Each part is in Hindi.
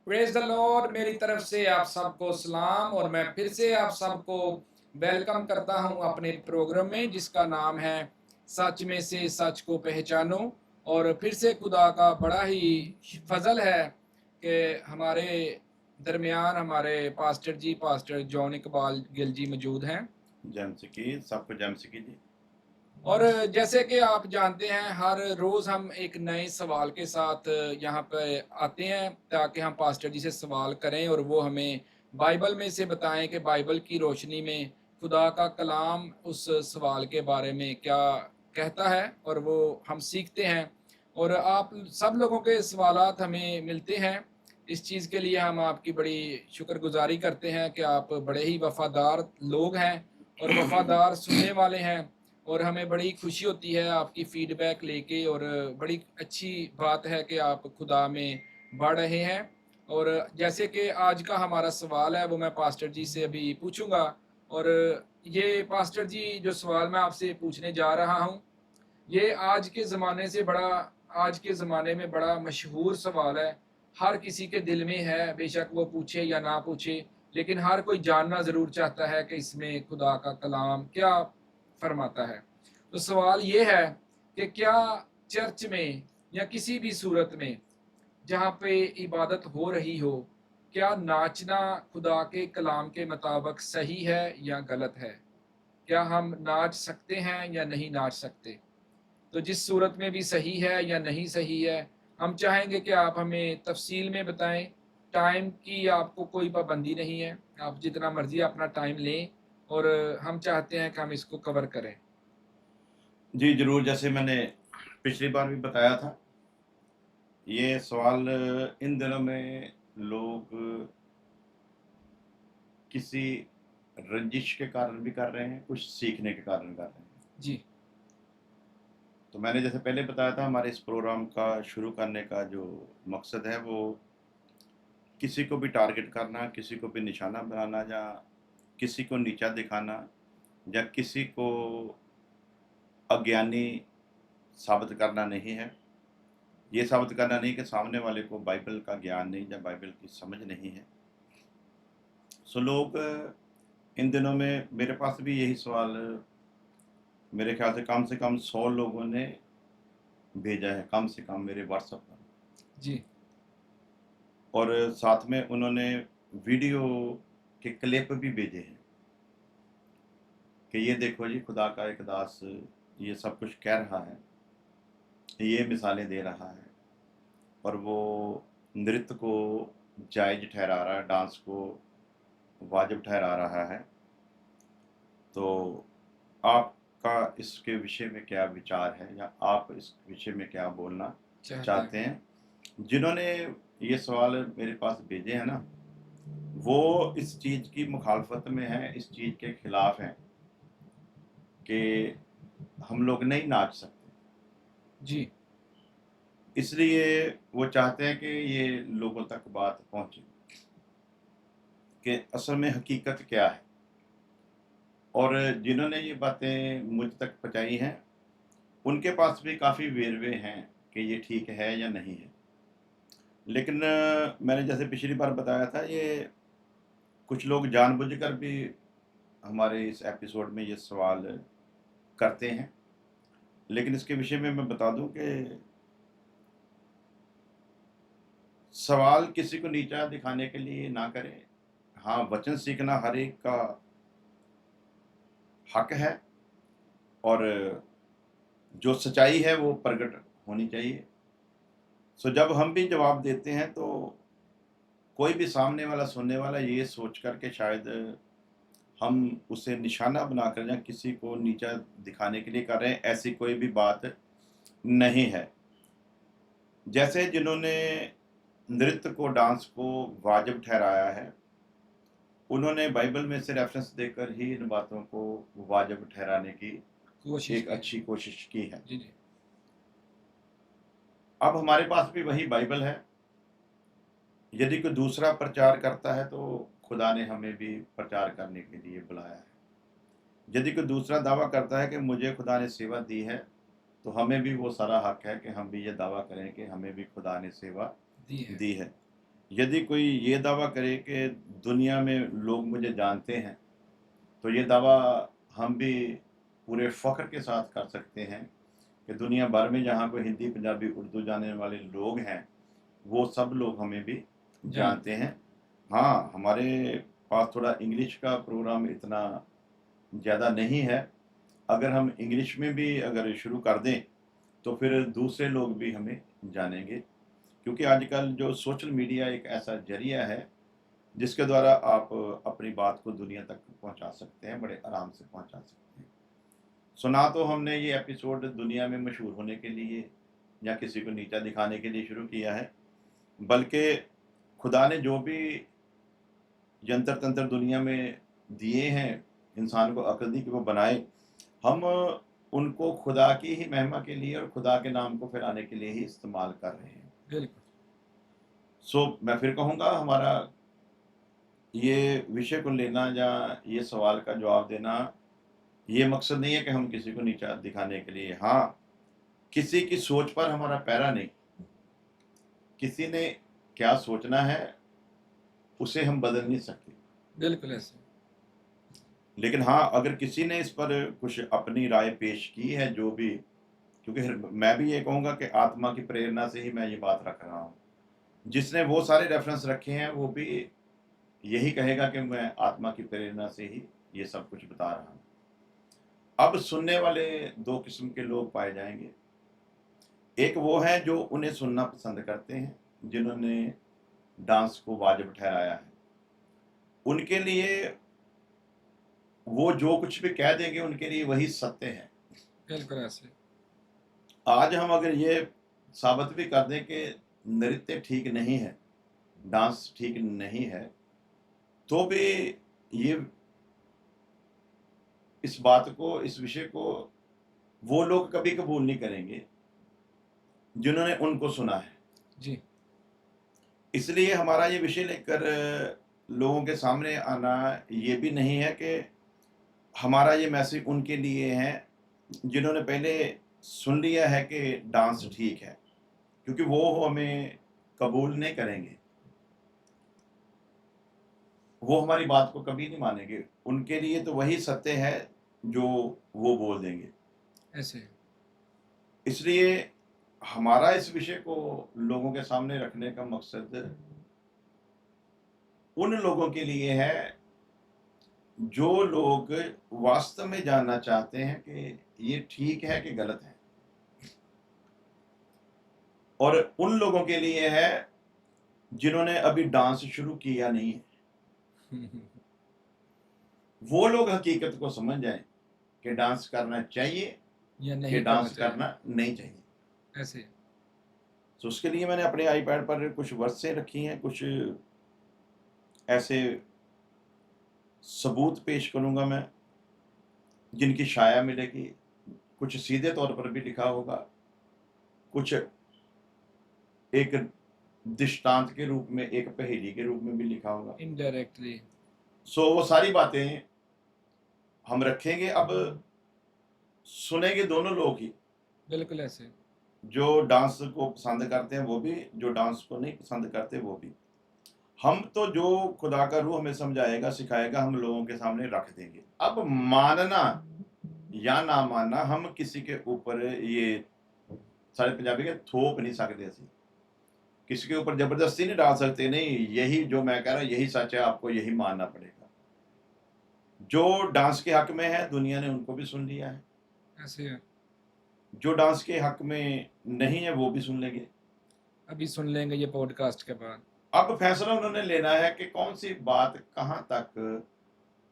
Praise the Lord. मेरी तरफ से आप सबको सलाम और मैं फिर से आप सबको वेलकम करता हूं अपने प्रोग्राम में जिसका नाम है सच में से सच को पहचानो। और फिर से खुदा का बड़ा ही फजल है कि हमारे दरमियान हमारे पास्टर जी पास्टर जॉन इकबाल गिल जी मौजूद हैं। जैम सिकी सबको जैम सिकी जी। और जैसे कि आप जानते हैं हर रोज़ हम एक नए सवाल के साथ यहाँ पे आते हैं ताकि हम पास्टर जी से सवाल करें और वो हमें बाइबल में से बताएं कि बाइबल की रोशनी में खुदा का कलाम उस सवाल के बारे में क्या कहता है और वो हम सीखते हैं। और आप सब लोगों के सवालात हमें मिलते हैं। इस चीज़ के लिए हम आपकी बड़ी शुक्रगुजारी करते हैं कि आप बड़े ही वफादार लोग हैं और वफादार सुनने वाले हैं। और हमें बड़ी खुशी होती है आपकी फीडबैक लेके और बड़ी अच्छी बात है कि आप खुदा में बढ़ रहे हैं। और जैसे कि आज का हमारा सवाल है वो मैं पास्टर जी से अभी पूछूंगा। और ये पास्टर जी जो सवाल मैं आपसे पूछने जा रहा हूँ ये आज के ज़माने में बड़ा मशहूर सवाल है। हर किसी के दिल में है, बेशक वो पूछे या ना पूछे, लेकिन हर कोई जानना ज़रूर चाहता है कि इसमें खुदा का कलाम क्या फरमाता है। तो सवाल ये है कि क्या चर्च में या किसी भी सूरत में जहाँ पे इबादत हो रही हो, क्या नाचना खुदा के कलाम के मुताबिक सही है या गलत है? क्या हम नाच सकते हैं या नहीं नाच सकते? तो जिस सूरत में भी सही है या नहीं सही है, हम चाहेंगे कि आप हमें तफ़सील में बताएँ। टाइम की आपको कोई पाबंदी नहीं है, आप जितना मर्ज़ी अपना टाइम लें और हम चाहते हैं कि हम इसको कवर करें। जी, ज़रूर। जैसे मैंने पिछली बार भी बताया था, ये सवाल इन दिनों में लोग किसी रंजिश के कारण भी कर रहे हैं, कुछ सीखने के कारण कर रहे हैं। जी, तो मैंने जैसे पहले बताया था, हमारे इस प्रोग्राम का शुरू करने का जो मकसद है वो किसी को भी टारगेट करना, किसी को भी निशाना बनाना, या किसी को नीचा दिखाना, या किसी को अज्ञानी साबित करना नहीं है। ये साबित करना नहीं कि सामने वाले को बाइबल का ज्ञान नहीं या बाइबल की समझ नहीं है। सो लोग इन दिनों में मेरे पास भी यही सवाल मेरे ख्याल से कम 100 लोगों ने भेजा है, कम से कम मेरे व्हाट्सएप पर। जी, और साथ में उन्होंने वीडियो के क्लिप भी भेजे हैं कि ये देखो जी, खुदा का एक दास ये सब कुछ कह रहा है, ये मिसालें दे रहा है, और वो नृत्य को जायज ठहरा रहा है, डांस को वाजिब ठहरा रहा है। तो आपका इसके विषय में क्या विचार है, या आप इस विषय में क्या बोलना चाहते चाहते हैं। हैं? जिन्होंने ये सवाल मेरे पास भेजे हैं ना, वो इस चीज़ की मुखालफत में हैं, इस चीज़ के खिलाफ हैं कि हम लोग नहीं नाच सकते। जी, इसलिए वो चाहते हैं कि ये लोगों तक बात पहुँचे कि असल में हकीकत क्या है। और जिन्होंने ये बातें मुझ तक पहुँचाई हैं, उनके पास भी काफ़ी वेरवे हैं कि ये ठीक है या नहीं है। लेकिन मैंने जैसे पिछली बार बताया था, ये कुछ लोग जानबूझकर भी हमारे इस एपिसोड में ये सवाल करते हैं। लेकिन इसके विषय में मैं बता दूं कि सवाल किसी को नीचा दिखाने के लिए ना करें। हाँ, वचन सीखना हर एक का हक है, और जो सच्चाई है वो प्रकट होनी चाहिए। सो जब हम भी जवाब देते हैं तो कोई भी सामने वाला सुनने वाला ये सोच कर के शायद हम उसे निशाना बनाकर या किसी को नीचा दिखाने के लिए कर रहे हैं, ऐसी कोई भी बात नहीं है। जैसे जिन्होंने नृत्य को, डांस को वाजिब ठहराया है, उन्होंने बाइबल में से रेफरेंस देकर ही इन बातों को वाजिब ठहराने की कोशिश एक की है। अच्छी कोशिश की है। जी, जी, अब हमारे पास भी वही बाइबल है। यदि कोई दूसरा प्रचार करता है तो खुदा ने हमें भी प्रचार करने के लिए बुलाया है। यदि कोई दूसरा दावा करता है कि मुझे खुदा ने सेवा दी है, तो हमें भी वो सारा हक है कि हम भी ये दावा करें कि हमें भी खुदा ने सेवा दी है। दी है। यदि कोई ये दावा करे कि दुनिया में लोग मुझे जानते हैं, तो ये दावा हम भी पूरे फ़ख्र के साथ कर सकते हैं कि दुनिया भर में जहाँ कोई हिंदी, पंजाबी, उर्दू जानने वाले लोग हैं, वो सब लोग हमें भी जानते जानते हैं। हैं। हाँ, हमारे पास थोड़ा इंग्लिश का प्रोग्राम इतना ज़्यादा नहीं है। अगर हम इंग्लिश में भी अगर शुरू कर दें, तो फिर दूसरे लोग भी हमें जानेंगे। क्योंकि आजकल जो सोशल मीडिया एक ऐसा ज़रिया है, जिसके द्वारा आप अपनी बात को दुनिया तक पहुँचा सकते हैं, बड़े आराम से पहुँचा सकते हैं। सुना तो हमने ये एपिसोड दुनिया में मशहूर होने के लिए या किसी को नीचा दिखाने के लिए शुरू किया है, बल्कि खुदा ने जो भी यंत्र-तंत्र दुनिया में दिए हैं, इंसान को अक्ल दी कि वो बनाए, हम उनको खुदा की ही महिमा के लिए और खुदा के नाम को फैलाने के लिए ही इस्तेमाल कर रहे हैं। बिल्कुल। मैं फिर कहूँगा हमारा ये विषय को लेना या ये सवाल का जवाब देना, ये मकसद नहीं है कि हम किसी को नीचा दिखाने के लिए, हाँ, किसी की सोच पर हमारा पैरा नहीं। किसी ने क्या सोचना है, उसे हम बदल नहीं सकते। बिल्कुल ऐसे। लेकिन हाँ, अगर किसी ने इस पर कुछ अपनी राय पेश की है, जो भी, क्योंकि मैं भी ये कहूँगा कि आत्मा की प्रेरणा से ही मैं ये बात रख रहा हूँ। जिसने वो सारे रेफ़रेंस रखे हैं, वो भी यही कहेगा कि मैं आत्मा की प्रेरणा से ही ये सब कुछ बता रहा हूँ। अब सुनने वाले 2 किस्म के लोग पाए जाएँगे। एक वो हैं जो उन्हें सुनना पसंद करते हैं, जिन्होंने डांस को वाजिब ठहराया है। उनके लिए वो जो कुछ भी कह देंगे, उनके लिए वही सत्य है। बिल्कुल ऐसे। आज हम अगर ये साबित भी कर दें कि नृत्य ठीक नहीं है, डांस ठीक नहीं है, तो भी ये इस बात को, इस विषय को वो लोग कभी कबूल नहीं करेंगे, जिन्होंने उनको सुना है। जी। इसलिए हमारा ये विषय लेकर लोगों के सामने आना ये भी नहीं है कि हमारा ये मैसेज उनके लिए है, जिन्होंने पहले सुन लिया है कि डांस ठीक है, क्योंकि वो हमें कबूल नहीं करेंगे। वो हमारी बात को कभी नहीं मानेंगे। उनके लिए तो वही सत्य है जो वो बोल देंगे। ऐसे। इसलिए हमारा इस विषय को लोगों के सामने रखने का मकसद उन लोगों के लिए है, जो लोग वास्तव में जानना चाहते हैं कि ये ठीक है कि गलत है। और उन लोगों के लिए है, जिन्होंने अभी डांस शुरू किया नहीं है। हुँ, हुँ। वो लोग हकीकत को समझ जाएँ कि डांस करना चाहिए, या कि नहीं करना डांस चाहिए। करना नहीं चाहिए। ऐसे। तो उसके लिए मैंने अपने आईपैड पर कुछ वर्सें रखी हैं, कुछ ऐसे सबूत पेश करूँगा मैं, जिनकी शाया मिलेगी। कुछ सीधे तौर पर भी लिखा होगा, कुछ एक दृष्टांत के रूप में, एक पहेली के रूप में भी लिखा होगा। इनडायरेक्टली। वो सारी बातें हम रखेंगे। अब सुनेंगे दोनों लोग ही, बिल्कुल ऐसे। जो डांस को पसंद करते हैं वो भी, जो डांस को नहीं पसंद करते वो भी। हम तो जो खुदा का रूह हमें समझाएगा, सिखाएगा, हम लोगों के सामने रख देंगे। अब मानना या ना मानना, हम किसी के ऊपर ये सारे पंजाबी के थोप नहीं सकते ਅਸੀਂ। किसी के ऊपर ज़बरदस्ती नहीं डाल सकते, नहीं यही जो मैं कह रहा हूँ यही सच है, आपको यही मानना पड़ेगा। जो डांस के हक में है, दुनिया ने उनको भी सुन लिया है। ऐसे है। जो डांस के हक में नहीं है, वो भी सुन लेंगे। अभी सुन लेंगे ये पॉडकास्ट के बाद। अब फैसला उन्होंने लेना है कि कौन-सी बात कहाँ तक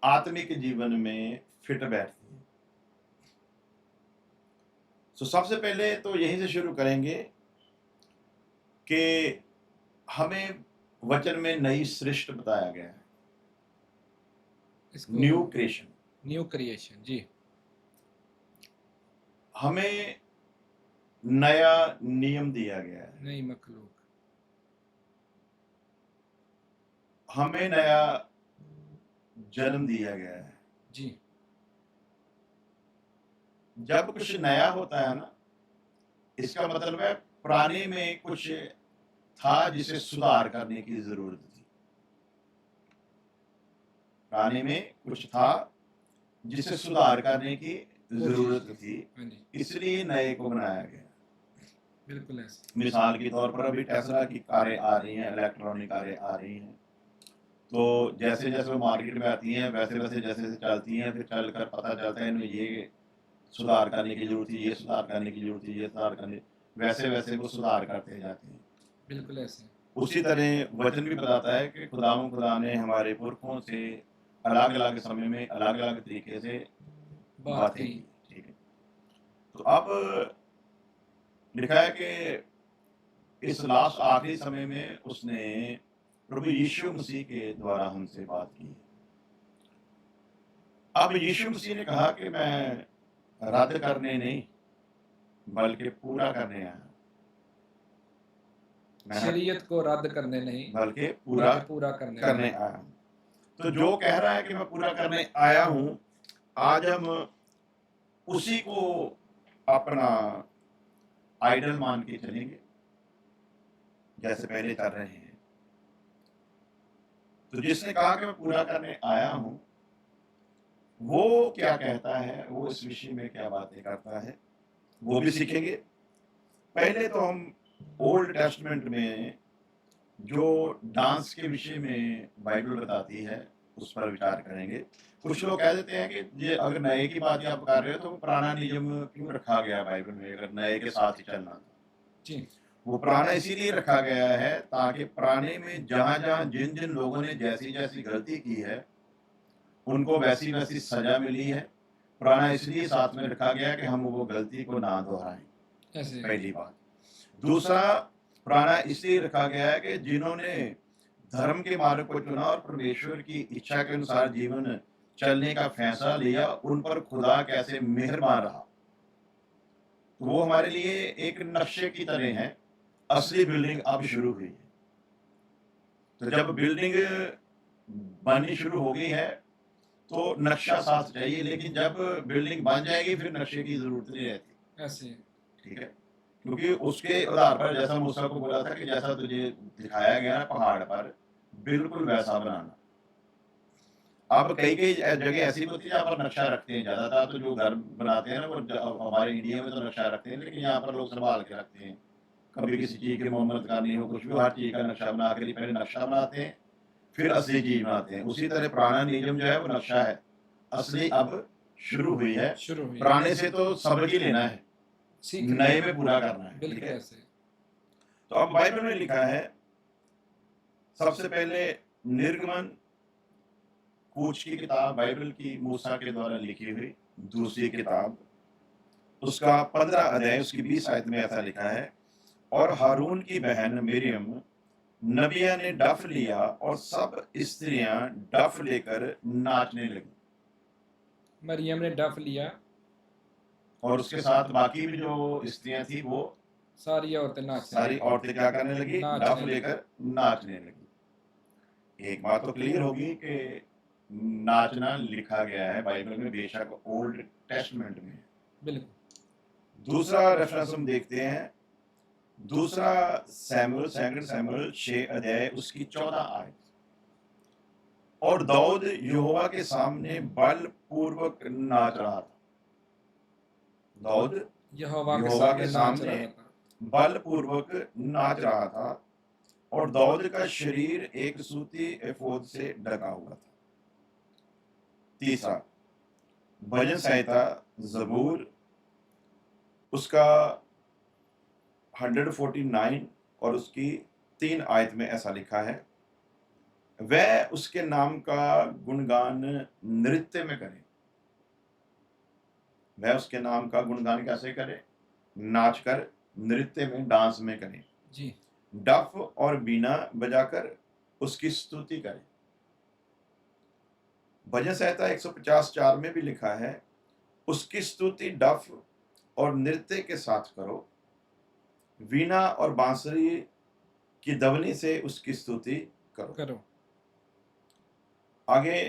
आत्मिक जीवन में फिट बैठती है। सबसे पहले तो यहीं से शुरू करेंगे कि हमें वचन में नई सृष्टि बताया गया है, इसको न्यू क्रिएशन। न्यू क्रिएशन जी। हमें नया नियम दिया गया है, नई मखलूक। हमें नया जन्म दिया गया है। जी। जब कुछ नया होता है ना, इसका मतलब है पुराने में कुछ था जिसे सुधार करने की जरूरत थी। पुराने में कुछ था जिसे सुधार करने की जरूरत थी, हाँ जी, इसलिए नए को बनाया गया। बिल्कुल ऐसे। मिसाल के तौर पर अभी टेस्ला की कारें आ रही हैं, इलेक्ट्रॉनिक कारें आ रही हैं, तो जैसे जैसे वो मार्केट में आती हैं वैसे वैसे जैसे जैसे चलती हैं, फिर चलकर पता चलता है इनमें ये सुधार करने की जरूरत है, ये सुधार करने की जरूरत है, ये सुधार करने, वैसे वैसे वो सुधार करते जाते हैं। बिल्कुल ऐसे। उसी तरह वचन भी बताता है कि खुदा ने हमारे पुरखों से अलग अलग समय में अलग अलग तरीके से बात बातें की। की। ठीक है, तो अब लिखा है कि इस लास्ट आखिरी समय में उसने प्रभु यीशु मसीह के द्वारा हमसे बात की है। अब यीशु मसीह ने कहा कि मैं रद्द करने नहीं बल्कि पूरा करने आया, मैं शरीयत को रद्द करने नहीं, बल्कि पूरा बल्कि पूरा करने करने आया। आया हूं। तो जो कह रहा है कि मैं पूरा करने आया हूं, आज हम उसी को अपना आइडल मान के चलेंगे जैसे पहले कर रहे हैं। तो जिसने कहा कि मैं पूरा करने आया हूं, वो क्या कहता है, वो इस विषय में क्या बातें करता है, वो भी सीखेंगे। पहले तो हम ओल्ड टेस्टमेंट में जो डांस के विषय में बाइबल बताती है उस पर विचार करेंगे। कुछ लोग कह देते हैं कि ये अगर नए की बात आप कर रहे हो तो पुराना नियम क्यों रखा गया बाइबल में, अगर नए के साथ ही चलना था। जी, वो पुराना इसीलिए रखा गया है ताकि पुराने में जहां जहां जिन जिन लोगों ने जैसी जैसी गलती की है उनको वैसी वैसी सजा मिली है। पुराना इसलिए साथ में रखा गया कि हम वो गलती को ना दोहराएं, ऐसे। पहली बात। दूसरा, पुराना इसलिए रखा गया है कि जिन्होंने धर्म के मार्ग को चुना और परमेश्वर की इच्छा के अनुसार जीवन चलने का फैसला लिया, उन पर खुदा कैसे मेहरबान रहा। तो वो हमारे लिए एक नक्शे की तरह है। असली बिल्डिंग अब शुरू हुई है। तो जब बिल्डिंग बननी शुरू हो गई है तो नक्शा साथ चाहिए, लेकिन जब बिल्डिंग बन जाएगी फिर नक्शे की जरूरत नहीं रहती। ऐसे। ठीक है, क्योंकि उसके आधार पर जैसा मूसा को बोला था कि जैसा तुझे दिखाया गया ना पहाड़ पर, बिल्कुल वैसा बनाना। अब कई कई जगह ऐसी होती है जहाँ पर नक्शा रखते हैं, ज्यादातर तो जो घर बनाते हैं ना वो हमारे इंडिया में तो नक्शा रखते हैं, लेकिन यहाँ पर लोग संभाल के रखते हैं। कभी किसी चीज की मोहम्मद करनी हो, कुछ भी, हर चीज का नक्शा बना के पहले नक्शा बनाते हैं फिर असली चीज बनाते हैं। उसी तरह पुराना नियम जो है वो नक्शा है, असली अब शुरू हुई है। शुरू हुई। पुराने से तो सबक ही लेना है, सीख नए में पूरा करना है। ठीक बिल्कुल है, ऐसे। तो अब बाइबल में लिखा है सबसे पहले निर्गमन कूच की किताब, बाइबल की मूसा के द्वारा लिखी हुई दूसरी किताब, उसका 15 अध्याय उसकी 20 आयत में ऐसा लिखा है, और हारून की बहन मिरियम नबिया ने डफ लिया और सब स्त्रियां डफ लेकर नाचने लगी। मरियम ने डफ लिया, और उसके साथ बाकी भी जो स्त्रियां थी वो सारी औरतें नाचने सारी लगी। औरतें क्या करने लगी, नाचने डफ लगी। लेकर नाचने लगी। एक बात तो क्लियर होगी कि नाचना लिखा गया है बाइबल में, बेशक ओल्ड टेस्टमेंट में। बिल्कुल। दूसरा रेफरेंस हम देखते हैं, दूसरा सैमुअल, सेकंड सैमुअल 6 अध्याय उसकी 14 आयत। और दाऊद यहोवा के सामने बलपूर्वक नाच रहा था। दाऊद यहोवा यहोवा के के सामने सामने नाच रहा था। बलपूर्वक नाच रहा था, और दाऊद का शरीर एक सूती एफोद से ढका हुआ था। तीसरा, भजन संहिता जबूर उसका 149 और उसकी 3 आयत में ऐसा लिखा है, वह उसके नाम का गुणगान नृत्य में करे। वह उसके नाम का गुणगान कैसे करे, नाचकर, नृत्य में, डांस में करे, जी, डफ और बीना बजाकर उसकी स्तुति करे। भजन संहिता 150:4 में भी लिखा है, उसकी स्तुति डफ और नृत्य के साथ करो, वीणा और बांसुरी की दवनी से उसकी स्तुति करो। करो। आगे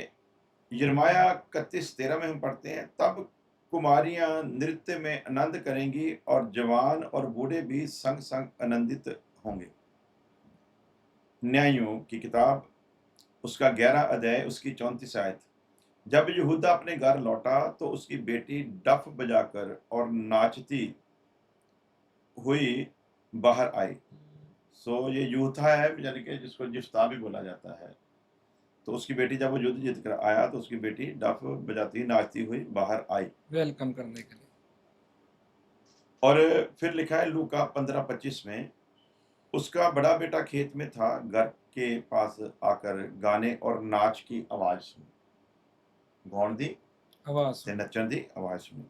यिर्मयाह 31:13 में हम पढ़ते हैं, तब कुमारियां नृत्य में आनंद करेंगी और जवान और बूढ़े भी संग संग आनंदित होंगे। न्यायों की किताब, उसका 11 अध्याय, उसकी 34 आयत। जब यहूदा अपने घर लौटा तो उसकी बेटी डफ बजाकर और नाचती हुई बाहर आई। सो ये यूथा है, यानी कि जिसको जिफ्ता भी बोला जाता है। तो उसकी बेटी जब वो युद्ध जीत कर आया तो उसकी बेटी डफ बजाती नाचती हुई बाहर आई। वेलकम करने के लिए। और फिर लिखा है लूका 15:25 में, उसका बड़ा बेटा खेत में था, घर के पास आकर गाने और नाच की आवाज सुनी। गौण दी आवाज ते सुन। नचण दी आवाज सुनी।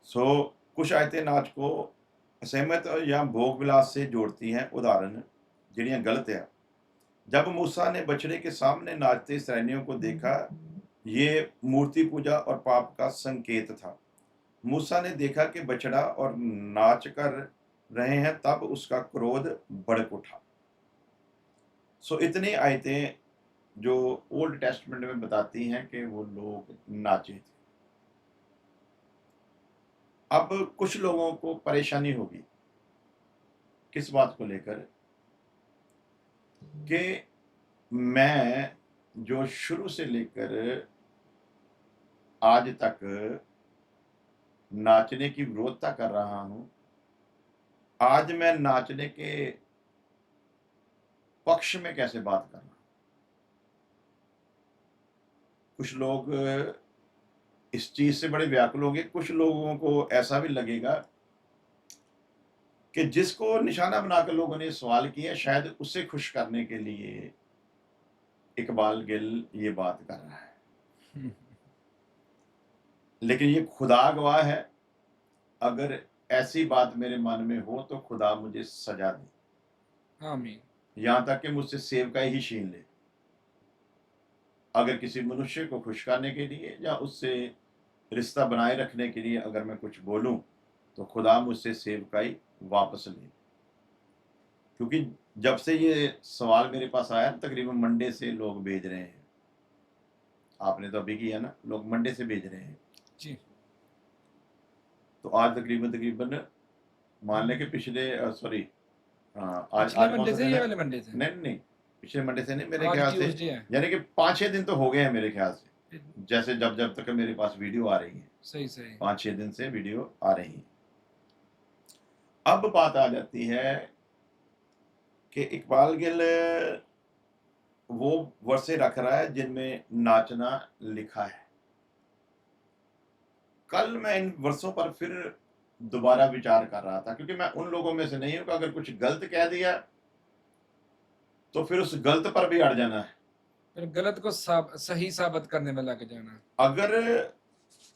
सो कुछ आयतें नाच को असहमत या भोग विलास से जोड़ती हैं, उदाहरण जिहड़ियां गलत है। जब मूसा ने बछड़े के सामने नाचते इसराइलियों को देखा, ये मूर्ति पूजा और पाप का संकेत था। मूसा ने देखा कि बछड़ा और नाच कर रहे हैं, तब उसका क्रोध भड़क उठा। सो इतनी आयतें जो ओल्ड टेस्टमेंट में बताती हैं कि वो लोग नाचे थे। अब कुछ लोगों को परेशानी होगी किस बात को लेकर कि मैं जो शुरू से लेकर आज तक नाचने की विरोधता कर रहा हूं, आज मैं नाचने के पक्ष में कैसे बात कर रहा हूं। कुछ लोग इस चीज से बड़े व्याकुल होंगे, कुछ लोगों को ऐसा भी लगेगा कि जिसको निशाना बनाकर लोगों ने सवाल किया, शायद उसे खुश करने के लिए इकबाल गिल ये बात कर रहा है। लेकिन ये खुदा गवाह है, अगर ऐसी बात मेरे मन में हो तो खुदा मुझे सजा दे, आमीन। यहां तक कि मुझसे सेवकाई ही छीन ले। अगर किसी मनुष्य को खुश करने के लिए या उससे रिश्ता बनाए रखने के लिए अगर मैं कुछ बोलूं तो खुदा मुझसे सेवकाई वापस ले। क्योंकि जब से ये सवाल मेरे पास आया, तकरीबन मंडे से लोग भेज रहे हैं। आपने तो अभी किया ना, लोग मंडे से भेज रहे हैं। जी। तो आज तकरीबन तकरीबन मान लें कि पिछले सॉरी आज पिछले आज कौन मंडे सा से दिन ये है? वाले मंडे से? नहीं नहीं, पिछले मंडे से नहीं, मेरे आज ख्याल से ट्यूसडे है। यानी कि 5-6 दिन तो हो गए हैं मेरे ख्याल से, फिर- जैसे जब जब तक मेरे पास वीडियो आ रही है। सही सही। 5-6 दिन से वीडियो आ रही है। अब बात आ जाती है कि इकबाल गिल वो वर्षे रख रहा है जिनमें नाचना लिखा है। कल मैं इन वर्षों पर फिर दोबारा विचार कर रहा था, क्योंकि मैं उन लोगों में से नहीं हूं कि अगर कुछ गलत कह दिया तो फिर उस गलत पर भी अड़ जाना है। फिर गलत को सही साबित करने में लग जाना। अगर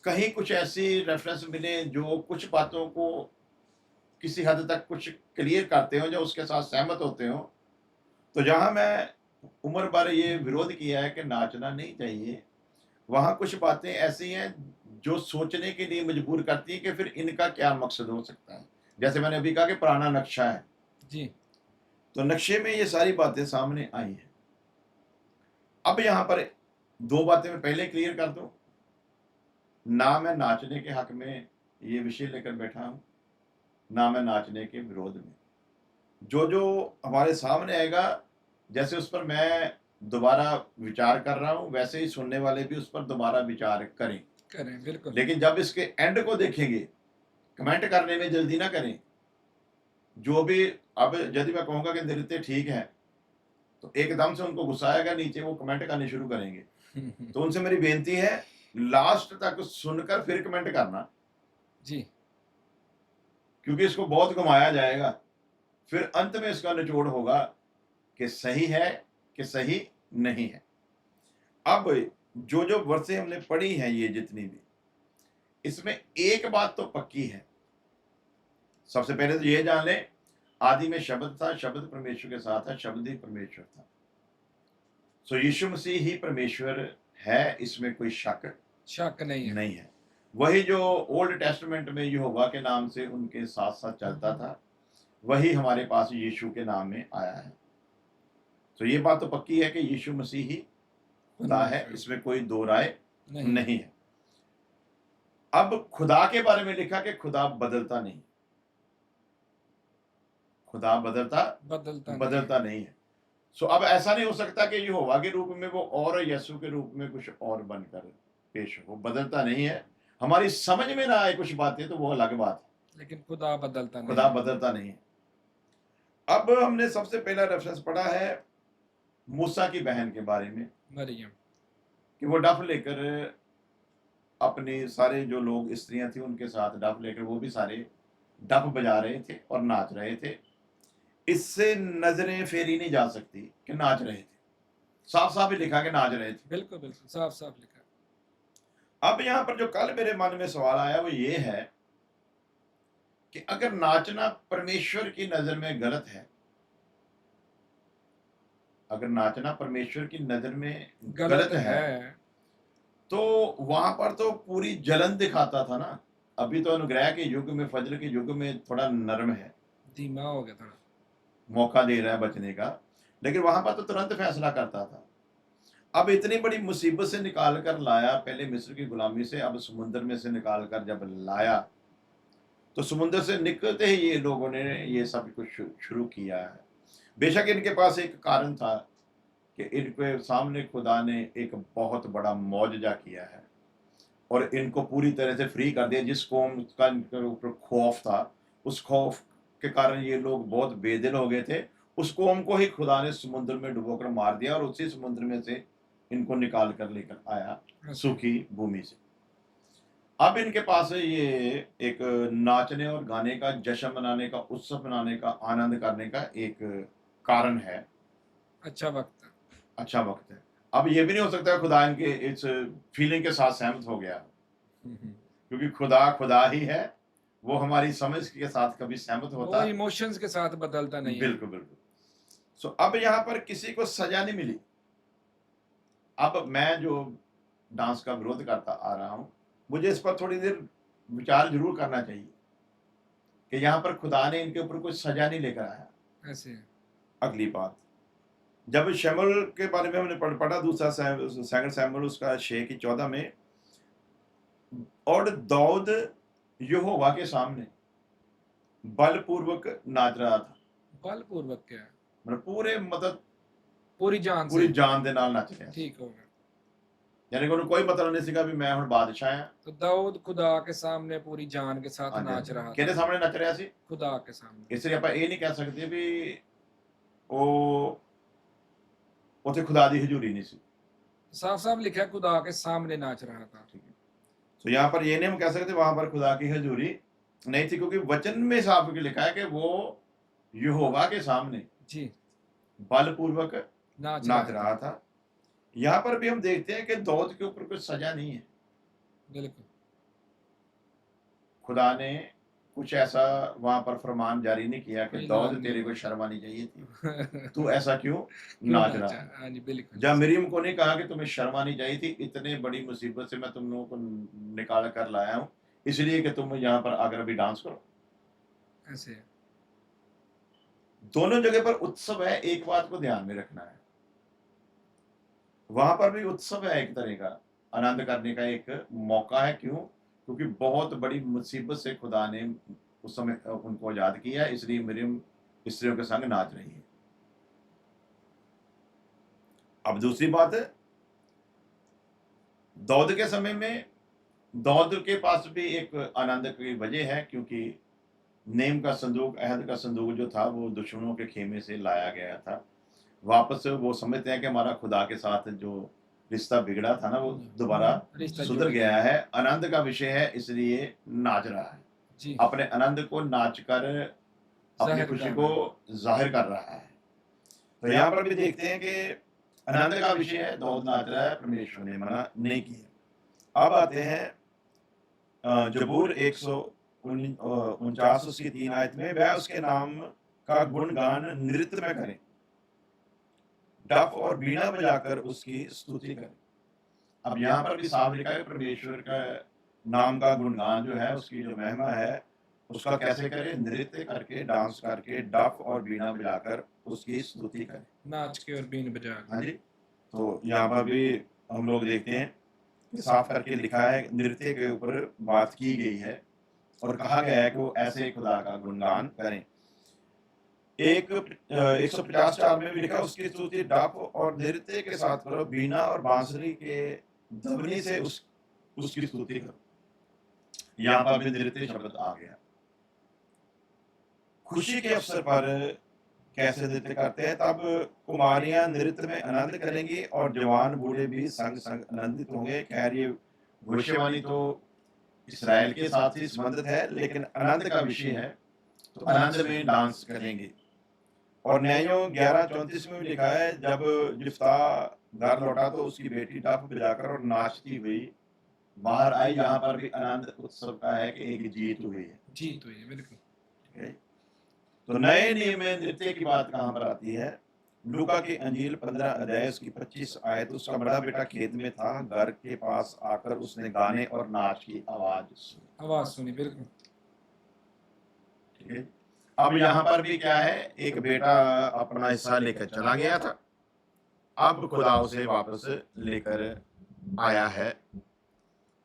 कहीं कुछ ऐसी रेफरेंस मिले जो कुछ बातों को किसी हद तक कुछ क्लियर करते हो, जो उसके साथ सहमत होते हो, तो जहां मैं उम्र भर ये विरोध किया है कि नाचना नहीं चाहिए, वहां कुछ बातें ऐसी हैं जो सोचने के लिए मजबूर करती हैं कि फिर इनका क्या मकसद हो सकता है। जैसे मैंने अभी कहा कि पुराना नक्शा है, जी। तो नक्शे में ये सारी बातें सामने आई हैं। अब यहां पर दो बातें मैं पहले क्लियर कर दूं, ना मैं नाचने के हक में ये विषय लेकर बैठा हूं, ना मैं नाचने के विरोध में। जो जो हमारे सामने आएगा, जैसे उस पर मैं दोबारा विचार कर रहा हूं, वैसे ही सुनने वाले भी उस पर दोबारा विचार करें। करें बिल्कुल। लेकिन जब इसके एंड को देखेंगे, कमेंट करने में जल्दी ना करें। जो भी अब यदि मैं कहूंगा कि नृत्य ठीक है, तो एकदम से उनको गुस्सा आएगा, नीचे वो कमेंट करने शुरू करेंगे। तो उनसे मेरी बेनती है, लास्ट तक सुनकर फिर कमेंट करना, जी। क्योंकि इसको बहुत घुमाया जाएगा। फिर अंत में इसका निचोड़ होगा कि सही है कि सही नहीं है। अब जो जो वर्षें हमने पढ़ी हैं, ये जितनी भी, इसमें एक बात तो पक्की है। सबसे पहले तो ये जान लें, आदि में शब्द था, शब्द परमेश्वर के साथ था, शब्द ही परमेश्वर था। सो यीशु मसीह ही परमेश्वर है, इसमें कोई शक शक नहीं है। नहीं है। वही जो ओल्ड टेस्टमेंट में यहोवा के नाम से उनके साथ साथ चलता था, वही हमारे पास यीशु के नाम में आया है। तो ये बात तो पक्की है कि यीशु मसीह ही खुदा है, इसमें कोई दो राय नहीं है। अब खुदा के बारे में लिखा कि खुदा बदलता नहीं। खुदा बदलता बदलता नहीं है। सो अब ऐसा नहीं हो सकता कि यहोवा के रूप में वो और यीशु के रूप में कुछ और बनकर पेश हो, वो बदलता नहीं है। हमारी समझ में ना आए कुछ बातें तो वो अलग बात है, लेकिन खुदा बदलता नहीं खुदा है। बदलता नहीं है। अब हमने सबसे पहला रेफरेंस पढ़ा है मूसा की बहन के बारे में, मरियम। कि वो डफ लेकर अपने सारे जो लोग स्त्रियां थी उनके साथ डफ लेकर वो भी सारे डफ बजा रहे थे और नाच रहे थे। इससे नजरें फेरी नहीं जा सकती कि नाच रहे थे, साफ साफ ही लिखा कि नाच रहे थे। बिल्कुल बिल्कुल साफ साफ लिखा है। अब यहां पर जो कल मेरे मन में सवाल आया वो ये है कि अगर नाचना परमेश्वर की नजर में गलत है, अगर नाचना परमेश्वर की नजर में गलत है, है। तो वहां पर तो पूरी जलन दिखाता था ना। अभी तो अनुग्रह के युग में, फजल के युग में थोड़ा नरम है, धीमा हो गया थोड़ा। मौका दे रहा है बचने का, लेकिन वहां पर तो तुरंत फैसला करता था। अब इतनी बड़ी मुसीबत से निकाल कर लाया, पहले मिस्र की गुलामी से, अब समुद्र में से निकाल कर जब लाया, तो समुद्र से निकलते ही ये लोगों ने ये सब कुछ शुरू किया है। बेशक इनके पास एक कारण था कि इनके सामने खुदा ने एक बहुत बड़ा मौजजा किया है और इनको पूरी तरह से फ्री कर दिया। जिस कौम का इनके ऊपर खौफ था, उस खौफ के कारण ये लोग बहुत बेदिल हो गए थे। उस कौम को ही खुदा ने समुद्र में डुबोकर मार दिया और उसी समुद्र में से इनको निकाल कर लेकर आया सूखी भूमि से। अब इनके पास ये एक नाचने और गाने का, जश्न मनाने का, उत्सव मनाने का, आनंद करने का एक कारण है, अच्छा वक्त है। अच्छा वक्त है। अब ये भी नहीं हो सकता खुदा इनके इस फीलिंग के साथ सहमत हो गया, हम्म। क्योंकि खुदा खुदा ही है, वो हमारी समझ के साथ कभी सहमत वो होता। इमोशंस के साथ बदलता नहीं है। बिल्कुल बिल्कुल। सो अब यहाँ पर किसी को सजा नहीं मिली। अब मैं जो डांस का विरोध करता आ रहा हूँ, मुझे इस पर थोड़ी देर विचार जरूर करना चाहिए कि यहाँ पर खुदा ने इनके ऊपर कोई सजा नहीं लेकर आया। ऐसे है। अगली बात, जब शमूएल के बारे में हमने पढ़ा दूसरा सेकंड शमूएल उसका 6 की 14 में, और दाऊद यहोवा के सामने बलपूर्वक नाच रहा था। बलपूर्वक क्या है? मतलब पूरे, मतलब पूरी जान पूरी से। जान दे नाल नच रहा। ठीक हो गया। यानी कि उन्हें कोई मतलब नहीं सीगा भी मैं हुण बादशाह हां। तो दाऊद खुदा के सामने पूरी जान के साथ हाँ जी, हाँ नाच जी। रहा किहदे था। सामने नच रहा सी? खुदा के सामने। इसलिए ਆਪਾਂ ਇਹ ਨਹੀਂ ਕਹਿ ਸਕਦੇ ਵੀ ਉਹ ਉੱਥੇ खुदा ਦੀ हजूरी नहीं सी। साफ साफ लिखा है खुदा के सामने नाच रहा था। ठीक है। तो यहाँ पर ये नहीं हम कह सकते वहां पर खुदा की हजूरी नहीं थी, क्योंकि वचन में साफ लिखा है कि वो यहोवा के सामने जी। बलपूर्वक नाच नाच रहा रहा था। था। यहाँ पर भी हम देखते हैं कि दाऊद के ऊपर कोई सजा नहीं है। बिल्कुल। खुदा ने कुछ ऐसा वहां पर फरमान जारी नहीं किया कि कोई दाऊद ऐलान तेरे नहीं को हुआ। शर्म आनी चाहिए थी, तू ऐसा क्यों क्यों नाच रहा नाचा? है। हाँ जी बिल्कुल। जब मरियम को नहीं कहा कि तुम्हें शर्म आनी चाहिए थी, इतने बड़ी मुसीबत से मैं तुम लोगों को निकाल कर लाया हूँ, इसलिए कि तुम यहाँ पर आकर अभी डांस करो। ऐसे है। दोनों जगह पर उत्सव है, एक बात को ध्यान में रखना है। वहां पर भी उत्सव है, एक तरह का आनंद करने का एक मौका है। क्यों? क्योंकि बहुत बड़ी मुसीबत से खुदा ने उस समय उनको आजाद किया, इसलिए मरियम स्त्रियों के संग नाच रही है। अब दूसरी बात है, दाऊद के समय में दाऊद के पास भी एक आनंद की वजह है, क्योंकि नेम का संदूक, अहद का संदूक जो था वो दुश्मनों के खेमे से लाया गया था। वापस से वो समझते हैं कि हमारा खुदा के साथ जो रिश्ता बिगड़ा था ना, वो दोबारा रिश्ता सुधर जुड़ गया है। आनंद का विषय है, इसलिए नाच रहा है। जी। अपने आनंद को नाच कर अपनी जाहिर खुशी कर को रहा है। जाहिर कर रहा है। तो यहाँ पर भी देखते हैं कि आनंद का विषय है, दाऊद नाच रहा है, परमेश्वर ने मना नहीं किया। अब आते हैं जबूर 149 उसकी 3 आयत में, वह उसके नाम का गुणगान नृत्य में करें, डफ और बीना बजाकर उसकी स्तुति करें। अब यहाँ पर भी साफ लिखा है परमेश्वर का नाम का गुणगान जो है, उसकी जो महिमा है, उसका कैसे करें? नृत्य करके, डांस करके, डफ और बीना बजाकर उसकी स्तुति करें। नाच के और बीन बजा के। हाँ जी। तो यहाँ पर भी हम लोग देखते हैं कि साफ करके लिखा है, नृत्य के ऊपर बात की गई है और कहा गया है कि वो ऐसे खुदा का गुणगान करें। एक 150 में भी लिखा, उसकी स्तुति डाप और नृत्य के साथ करो, बीना और बांसुरी के ध्वनि से उसकी स्तुति करो। यहाँ पर भी नृत्य शब्द आ गया। खुशी के अवसर पर कैसे नृत्य करते हैं? तब कुमारियां नृत्य में आनंद करेंगी और जवान बूढ़े भी संग संग आनंदित होंगे। खैर ये भविष्यवाणी तो इसराइल के साथ ही संबंधित है, लेकिन आनंद का विषय है, तो आनंद में डांस करेंगे। और न्यायों 11:34 में भी लिखा है, जब जिफ्ता घर लौटा तो उसकी बेटी डफ बजाकर और नाचती हुई बाहर आई। यहाँ पर भी आनंद उत्सव का है कि एक जीत हुई है। जीत हुई है, बिल्कुल। ठीक है। तो नए नियम में नृत्य की बात कहाँ पर आती है? लूका की अंजील 15 अध्याय उसकी 25 आयत, उसका बड़ा बेटा खेत में था, घर के पास आकर उसने गाने और नाच की आवाज सुनी, बिल्कुल। ठीक है। अब यहाँ पर भी क्या है, एक बेटा अपना हिस्सा लेकर चला गया था, अब खुदा उसे वापस लेकर आया है।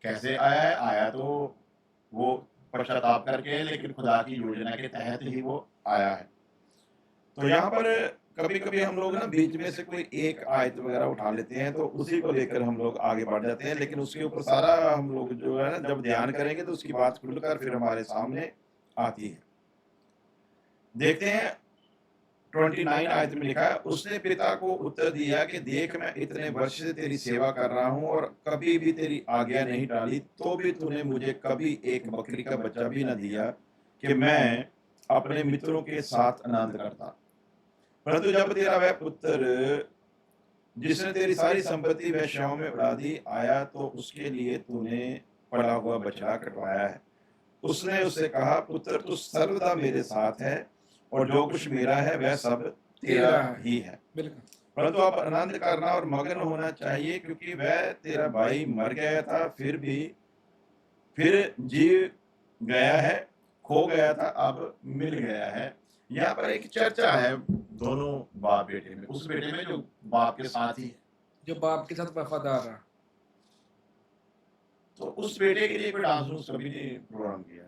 कैसे आया है? आया तो वो पश्चाताप करके, लेकिन खुदा की योजना के तहत ही वो आया है। तो यहाँ पर कभी कभी हम लोग ना बीच में से कोई एक आयत वगैरह उठा लेते हैं, तो उसी को लेकर हम लोग आगे बढ़ जाते हैं, लेकिन उसके ऊपर सारा हम लोग जो है ना जब ध्यान करेंगे तो उसकी बात खुलकर फिर हमारे सामने आती है। देखते हैं 29 आयत में लिखा है, उसने पिता को उत्तर दिया कि देख, मैं इतने वर्ष से तेरी सेवा कर रहा हूं और कभी भी तेरी आज्ञा नहीं टाली, तो भी तूने मुझे कभी एक बकरी का बच्चा भी न दिया कि मैं अपने मित्रों के साथ आनंद करता। परंतु जब तेरा वह पुत्र जिसने तेरी सारी संपत्ति वेश्याओं में उड़ा दी आया, तो उसके लिए तूने पड़ा हुआ बछड़ा कटवाया है। उसने उससे कहा, पुत्र तू सर्वदा मेरे साथ है और जो कुछ मेरा है वह सब तेरा ही है। बिल्कुल। परंतु अब आनंद करना और मगन होना चाहिए, क्योंकि वह तेरा भाई मर गया था, फिर जी गया है, खो गया था, अब मिल गया है। यहाँ पर एक चर्चा है दोनों बाप बेटे में, उस बेटे में जो बाप के साथ ही है, जो बाप के साथ वफादार रहा। तो उस बेटे के लिए कोई डांस उस कभी नहीं प्रोग्राम किया।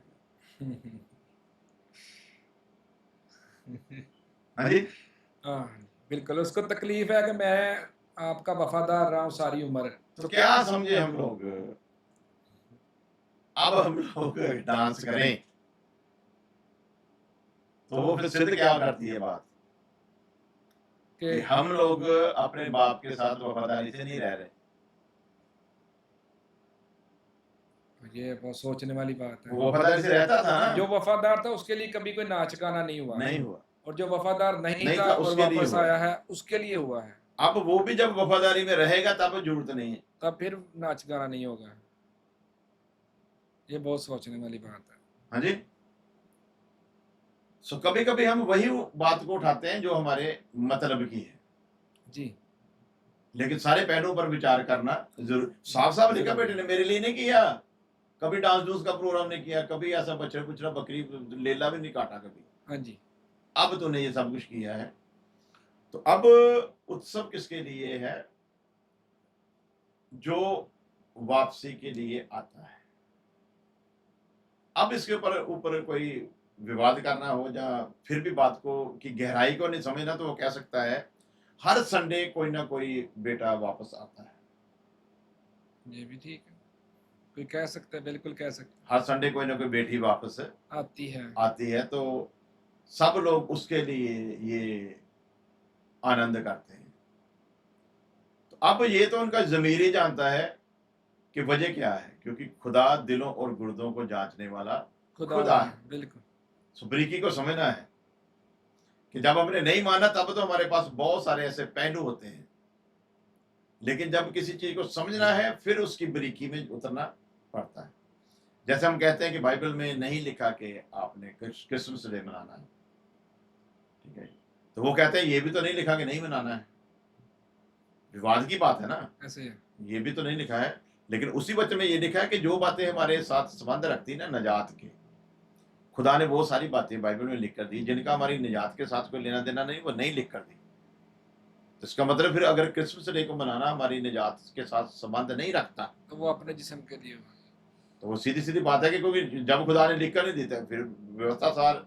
हाँ जी, हाँ, बिल्कुल। उसको तकलीफ है कि मैं आपका वफादार रहा हूँ सारी उम्र। तो क्या समझे हम लोग, अब हम लोग डांस करें तो वो फिर सिद्ध क्या करती है बात कि हम लोग अपने बाप के साथ वफादारी से नहीं रह रहे। ये बहुत सोचने वाली बात है। वो वफादारी से रहता था ना, जो वफादार था उसके लिए कभी कोई नाच गाना नहीं हुआ, नहीं हुआ, और जो वफादार नहीं नहीं था था, और उसके लिए वापस हुआ। आया है उसके लिए हुआ है। अब वो भी जब वफादारी में रहेगा तब जरूरत नहीं है, तब फिर नाच गाना नहीं होगा। ये बहुत सोचने वाली बात है। हाँ जी। सो कभी कभी हम वही बात को उठाते हैं जो हमारे मतलब की है जी, लेकिन सारे पहलुओं पर विचार करना जरूर। साफ साफ लिखा बेटे ने मेरे लिए नहीं किया, कभी डांस डूंस का प्रोग्राम नहीं किया, कभी ऐसा बछड़ा कुचड़ा बकरी लेला भी नहीं काटा कभी, हाँ जी। अब तूने ये सब कुछ किया है। तो अब उत्सव किसके लिए है? जो वापसी के लिए आता है। अब इसके ऊपर कोई विवाद करना हो या फिर भी बात को की गहराई को नहीं समझना, तो वो कह सकता है हर संडे कोई ना कोई बेटा वापस आता है। ये भी ठीक है, कोई कह सकता है, बिल्कुल कह सकता है। हर संडे कोई ना कोई बेटी वापस आती है, तो सब लोग उसके लिए ये आनंद करते हैं। तो अब ये तो उनका ज़मीर ही जानता है कि वजह क्या है, क्योंकि खुदा दिलों और गुर्दों को जांचने वाला खुदा है। बिल्कुल। सो बरीकी को समझना है कि जब हमने नहीं माना तब तो हमारे पास बहुत सारे ऐसे पहलू होते हैं, लेकिन जब किसी चीज को समझना है फिर उसकी बरीकी में उतरना पड़ता है। जैसे हम कहते हैं कि बाइबल में नहीं लिखा कि आपने क्रिसमस डे मनाना है, ठीक है, तो वो कहते हैं ये भी तो नहीं लिखा कि नहीं मनाना है। विवाद की बात है ना, ऐसे है। ये भी तो नहीं लिखा है, लेकिन उसी वचन में ये लिखा है कि जो बातें हमारे साथ संबंध रखती है ना निजात के, खुदा ने वो सारी बातें बाइबल में लिख कर दी जिनका हमारी निजात के साथ कोई लेना देना नहीं, वो नहीं लिख कर दी। तो इसका मतलब फिर अगर क्रिसमस डे को मनाना हमारी निजात के साथ संबंध नहीं रखता, तो वो अपने जिस्म के लिए हुआ। तो वो सीधी सीधी बात है कि क्योंकि जब खुदा ने लिख कर नहीं देता फिर व्यवस्था सार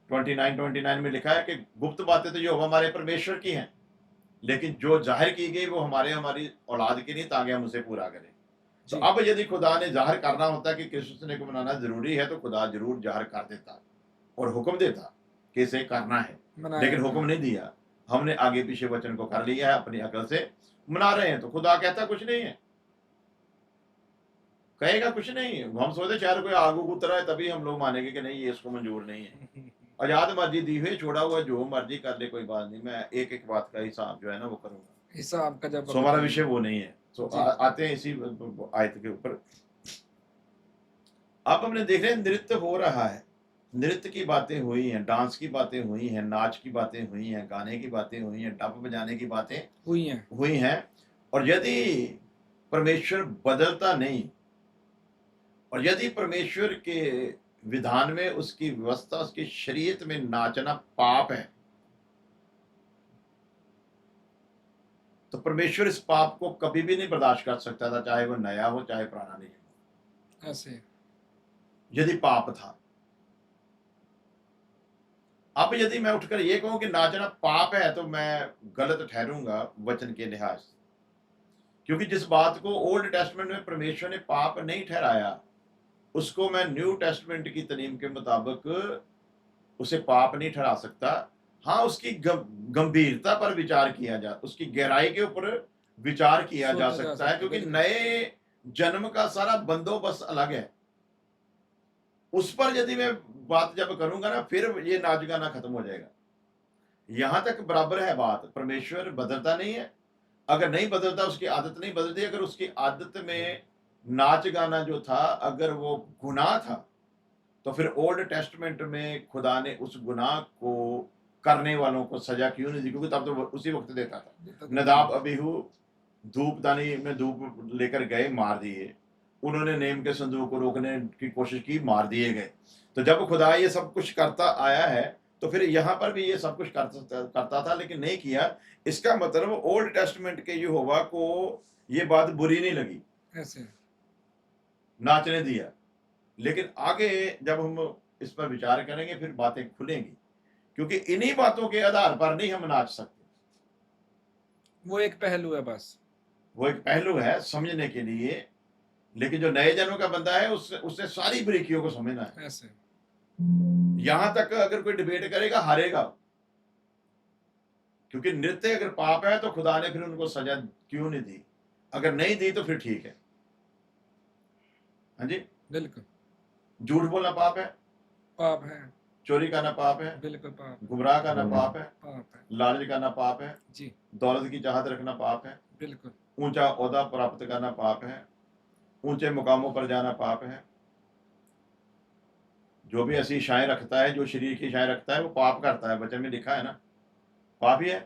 29 में लिखा है कि गुप्त बातें तो जो हमारे परमेश्वर की हैं, लेकिन जो जाहिर की गई वो हमारी औलाद की नहीं, ताकि हम उसे पूरा करें। तो जी, अब यदि खुदा ने ज़ाहिर करना होता कि क्रिसमस डे को मनाना ज़रूरी है, तो खुदा ज़रूर ज़ाहिर कर देता और हुक्म देता कि इसे करना है, मनाया लेकिन हुक्म जाए। नहीं दिया। हमने आगे पीछे वचन को कर लिया है, अपनी अकल से मना रहे हैं, तो खुदा कहता कुछ नहीं है, कहेगा कुछ नहीं है। हम सोचते शायद कोई आग उग उतरा है, तभी हम लोग मानेंगे कि नहीं, ये इसको मंजूर नहीं है। आज़ाद मर्जी दी हुई, छोड़ा हुआ, जो मर्जी कर ले, कोई बात नहीं। मैं एक-एक बात का हिसाब जो है ना वो करूँगा। हिसाब का जब सो हमारा वक़्त विषय आएगा। वो नहीं है। सो जी, आते हैं इसी आयत के ऊपर। अब हमने देख रहे हैं नृत्य हो रहा है। नृत्य की बातें हुई हैं, डांस की बातें हुई हैं, नाच की बातें हुई हैं, गाने की बातें हुई हैं, डप बजाने की बातें हुई हैं। हुई हैं। और यदि परमेश्वर बदलता नहीं, और यदि परमेश्वर के विधान में, उसकी व्यवस्था, उसकी शरीयत में नाचना पाप है, तो परमेश्वर इस पाप को कभी भी नहीं बर्दाश्त कर सकता था, चाहे वो नया हो, चाहे पुराना नियम हो। ऐसे। यदि पाप था, अब यदि मैं उठकर ये कहूं कि नाचना पाप है, तो मैं गलत ठहरूंगा वचन के लिहाज से। क्योंकि जिस बात को ओल्ड टेस्टमेंट में परमेश्वर ने पाप नहीं ठहराया, उसको मैं न्यू टेस्टमेंट की तालीम के मुताबिक उसे पाप नहीं ठहरा सकता। हाँ, उसकी गंभीरता पर विचार किया जा, उसकी गहराई के ऊपर विचार किया जा सोचा जा सकता है, सकता है, क्योंकि बिल्कुल। नए जन्म का सारा बंदोबस्त अलग है। उस पर यदि मैं बात जब करूंगा ना, फिर ये नाच गाना खत्म हो जाएगा। यहां तक बराबर है बात, परमेश्वर बदलता नहीं है। अगर नहीं बदलता, उसकी आदत नहीं बदलती, अगर उसकी आदत में नाच गाना जो था, अगर वो गुनाह था, तो फिर ओल्ड टेस्टमेंट में खुदा ने उस गुनाह को करने वालों को सजा क्यों नहीं दी? क्योंकि तब तो वो उसी वक्त देता था। देता था, जी। नदाब अबीहू धूपदानी में धूप लेकर गए, मार दिए। उन्होंने नेम के संदूक को रोकने की कोशिश की, मार दिए गए। तो जब खुदा ये सब कुछ करता आया है, तो फिर यहाँ पर भी ये सब कुछ करता था, लेकिन नहीं किया। इसका मतलब ओल्ड टेस्टमेंट के यहोवा को ये बात बुरी नहीं लगी, ऐसे। नाचने दिया। लेकिन आगे जब हम इस पर विचार करेंगे, फिर बातें खुलेंगी, क्योंकि इन्हीं बातों के आधार पर नहीं हम नाच सकते। वो एक पहलू है बस। वो एक पहलू है समझने के लिए, लेकिन जो नए जन्म का बंदा है, उससे उससे सारी बारीकियों को समझना है। ऐसे। यहां तक अगर कोई डिबेट करेगा, हारेगा। क्योंकि नृत्य अगर पाप है, तो खुदा ने फिर उनको सजा क्यों नहीं दी? अगर नहीं दी तो फिर ठीक है। हाँ जी। बिल्कुल। झूठ बोलना पाप है, पाप है। चोरी करना पाप है, बिल्कुल पाप है। गुमराह करना पाप है, पाप है। लालच करना पाप है, जी, दौलत की चाहत रखना पाप है, बिल्कुल। ऊंचा ओहदा प्राप्त करना पाप है, ऊंचे मुकामों पर जाना पाप है। जो भी ऐसी इच्छाएं रखता है, जो शरीर की इच्छाएं रखता है, वो पाप करता है। वचन में लिखा है ना, पाप ही है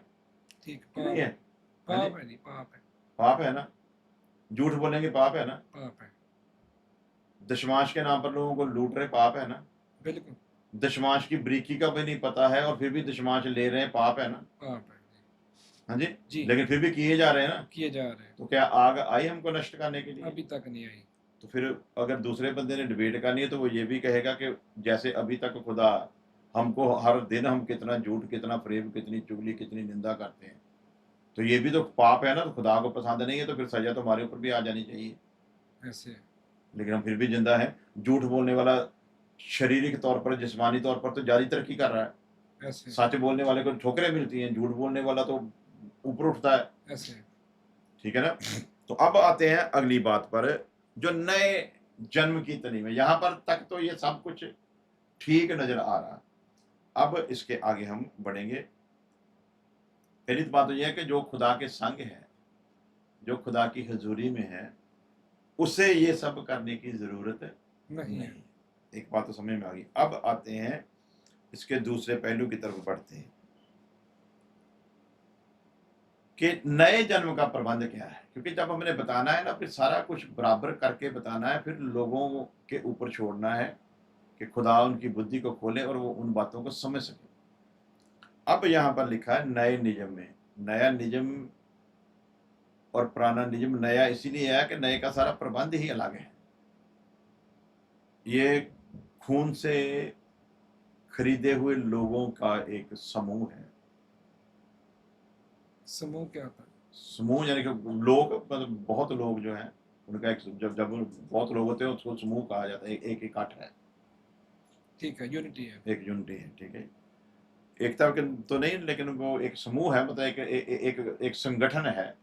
ठीक, कि नहीं पाप है? है। हाँ जी, पाप है जी, पाप है। पाप है ना। झूठ बोलेंगे पाप है ना। पाप है। दशमांश के नाम पर लोगों को लूट रहे, पाप है ना। बिल्कुल, दशमांश की बारीकी का भी नहीं पता है, और फिर भी दशमांश ले रहे हैं, पाप है ना। पाप है। हाँ जी। जी, लेकिन फिर भी किए जा रहे हैं ना। किए जा रहे हैं। तो क्या आग आई हमको नष्ट करने के लिए? अभी तक नहीं आई। तो फिर अगर दूसरे बंदे ने डिबेट करनी है, तो वो ये भी कहेगा कि जैसे अभी तक खुदा हमको हर दिन, हम कितना झूठ, कितना फरेब, कितनी चुगली, कितनी निंदा करते हैं, तो ये भी तो पाप है ना। तो खुदा को पसंद नहीं है, तो फिर सजा तो हमारे ऊपर भी आ जानी चाहिए। ऐसे। लेकिन हम फिर भी जिंदा है। झूठ बोलने वाला शारीरिक तौर पर, जिस्मानी तौर पर तो जारी तरक्की कर रहा है। ऐसे। सच बोलने वाले को ठोकरें मिलती हैं, झूठ बोलने वाला तो ऊपर उठता है। ऐसे। ठीक है ना। तो अब आते हैं अगली बात पर, जो नए जन्म की तलीम है। यहां पर तक तो ये सब कुछ ठीक नजर आ रहा है। अब इसके आगे हम बढ़ेंगे। पहली बात तो यह है कि जो खुदा के संग है, जो खुदा की हजूरी में है, उसे ये सब करने की जरूरत नहीं नहीं है। है। एक बात तो समझ में आ गई। अब आते हैं इसके दूसरे पहलू की तरफ बढ़ते हैं कि नए जन्म का प्रबंध क्या है। क्योंकि जब हमने बताना है ना, फिर सारा कुछ बराबर करके बताना है, फिर लोगों के ऊपर छोड़ना है कि खुदा उनकी बुद्धि को खोले और वो उन बातों को समझ सके। अब यहाँ पर लिखा है नए नियम में। नया नियम और पुराना नियम नया इसीलिए है कि नए का सारा प्रबंध ही अलग है। ये खून से खरीदे हुए लोगों का एक समूह है। समूह क्या होता है? समूह यानी कि लोग, मतलब बहुत लोग जो हैं उनका एक, जब जब बहुत लोग होते हैं उसको समूह कहा जाता है। एक इकट्ठ है, ठीक है, यूनिटी है। एक यूनिटी है, ठीक है। एकता के तो नहीं, लेकिन वो एक समूह है, मतलब एक संगठन है,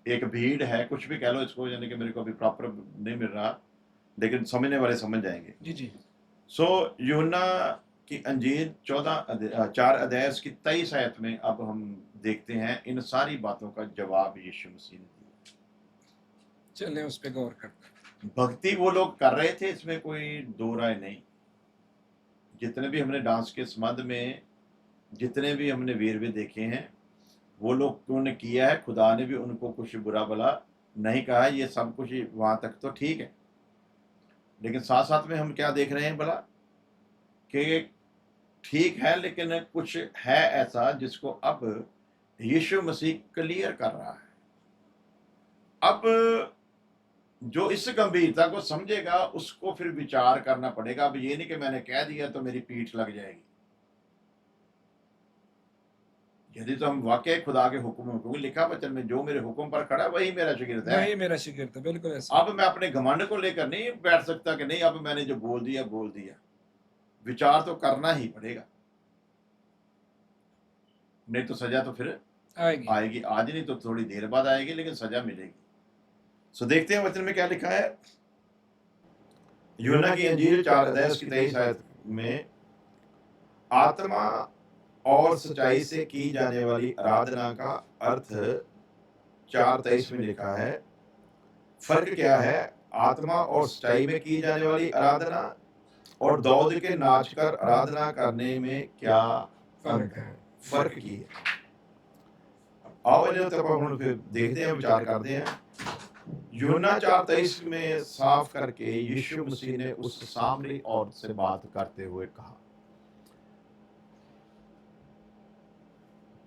एक भीड़ है, कुछ भी कह लो इसको, यानी कि मेरे को अभी प्रॉपर नहीं मिल रहा, लेकिन समझने वाले समझ जाएंगे। जी जी। सो यूहन्ना की अंजील 4 अध्याय उसकी 23 आयत में अब हम देखते हैं इन सारी बातों का जवाब यीशु मसीह ने दिया। चलें उस पे गौर करते हैं। भक्ति वो लोग कर रहे थे, इसमें कोई दो राय नहीं। जितने भी हमने डांस के संबंध में जितने भी हमने वेरवे देखे हैं, वो लोग उन्होंने किया है, खुदा ने भी उनको कुछ बुरा भला नहीं कहा, ये सब कुछ वहां तक तो ठीक है। लेकिन साथ साथ में हम क्या देख रहे हैं भला, कि ठीक है लेकिन कुछ है ऐसा जिसको अब यीशु मसीह क्लियर कर रहा है। अब जो इस गंभीरता को समझेगा उसको फिर विचार करना पड़ेगा। अब ये नहीं कि मैंने कह दिया तो मेरी पीठ लग जाएगी। यदि तो हम वाकई खुदा के हुक्म, क्योंकि लिखा वचन में जो मेरे हुक्म पर खड़ा वही मेरा शागिर्द है। वही मेरा शिगिर्द है, बिल्कुल ऐसा। अब मैं अपने घमंड को लेकर नहीं बैठ सकता कि नहीं अब मैंने जो बोल दिया बोल दिया। विचार तो करना ही पड़ेगा, नहीं तो सजा तो फिर आएगी। आज नहीं तो थोड़ी देर बाद आएगी, लेकिन सजा मिलेगी। सो देखते हैं वचन में क्या लिखा है। यूहन्ना की अंजील 4 अध्याय उसकी 23 आयत में, आत्मा और सच्चाई से की जाने वाली आराधना का अर्थ 4:23 में लिखा है। फर्क क्या है आत्मा और सच्चाई में की जाने वाली आराधना और दौड़ के नाच कर आराधना करने में क्या फर्क है? फर्क की है। आओ इन्हें तो हम फिर देखते हैं, विचार करते हैं। यूहन्ना 4:23 में साफ करके यीशु मसीह ने उस सामरी औरत से बात करते हुए कहा।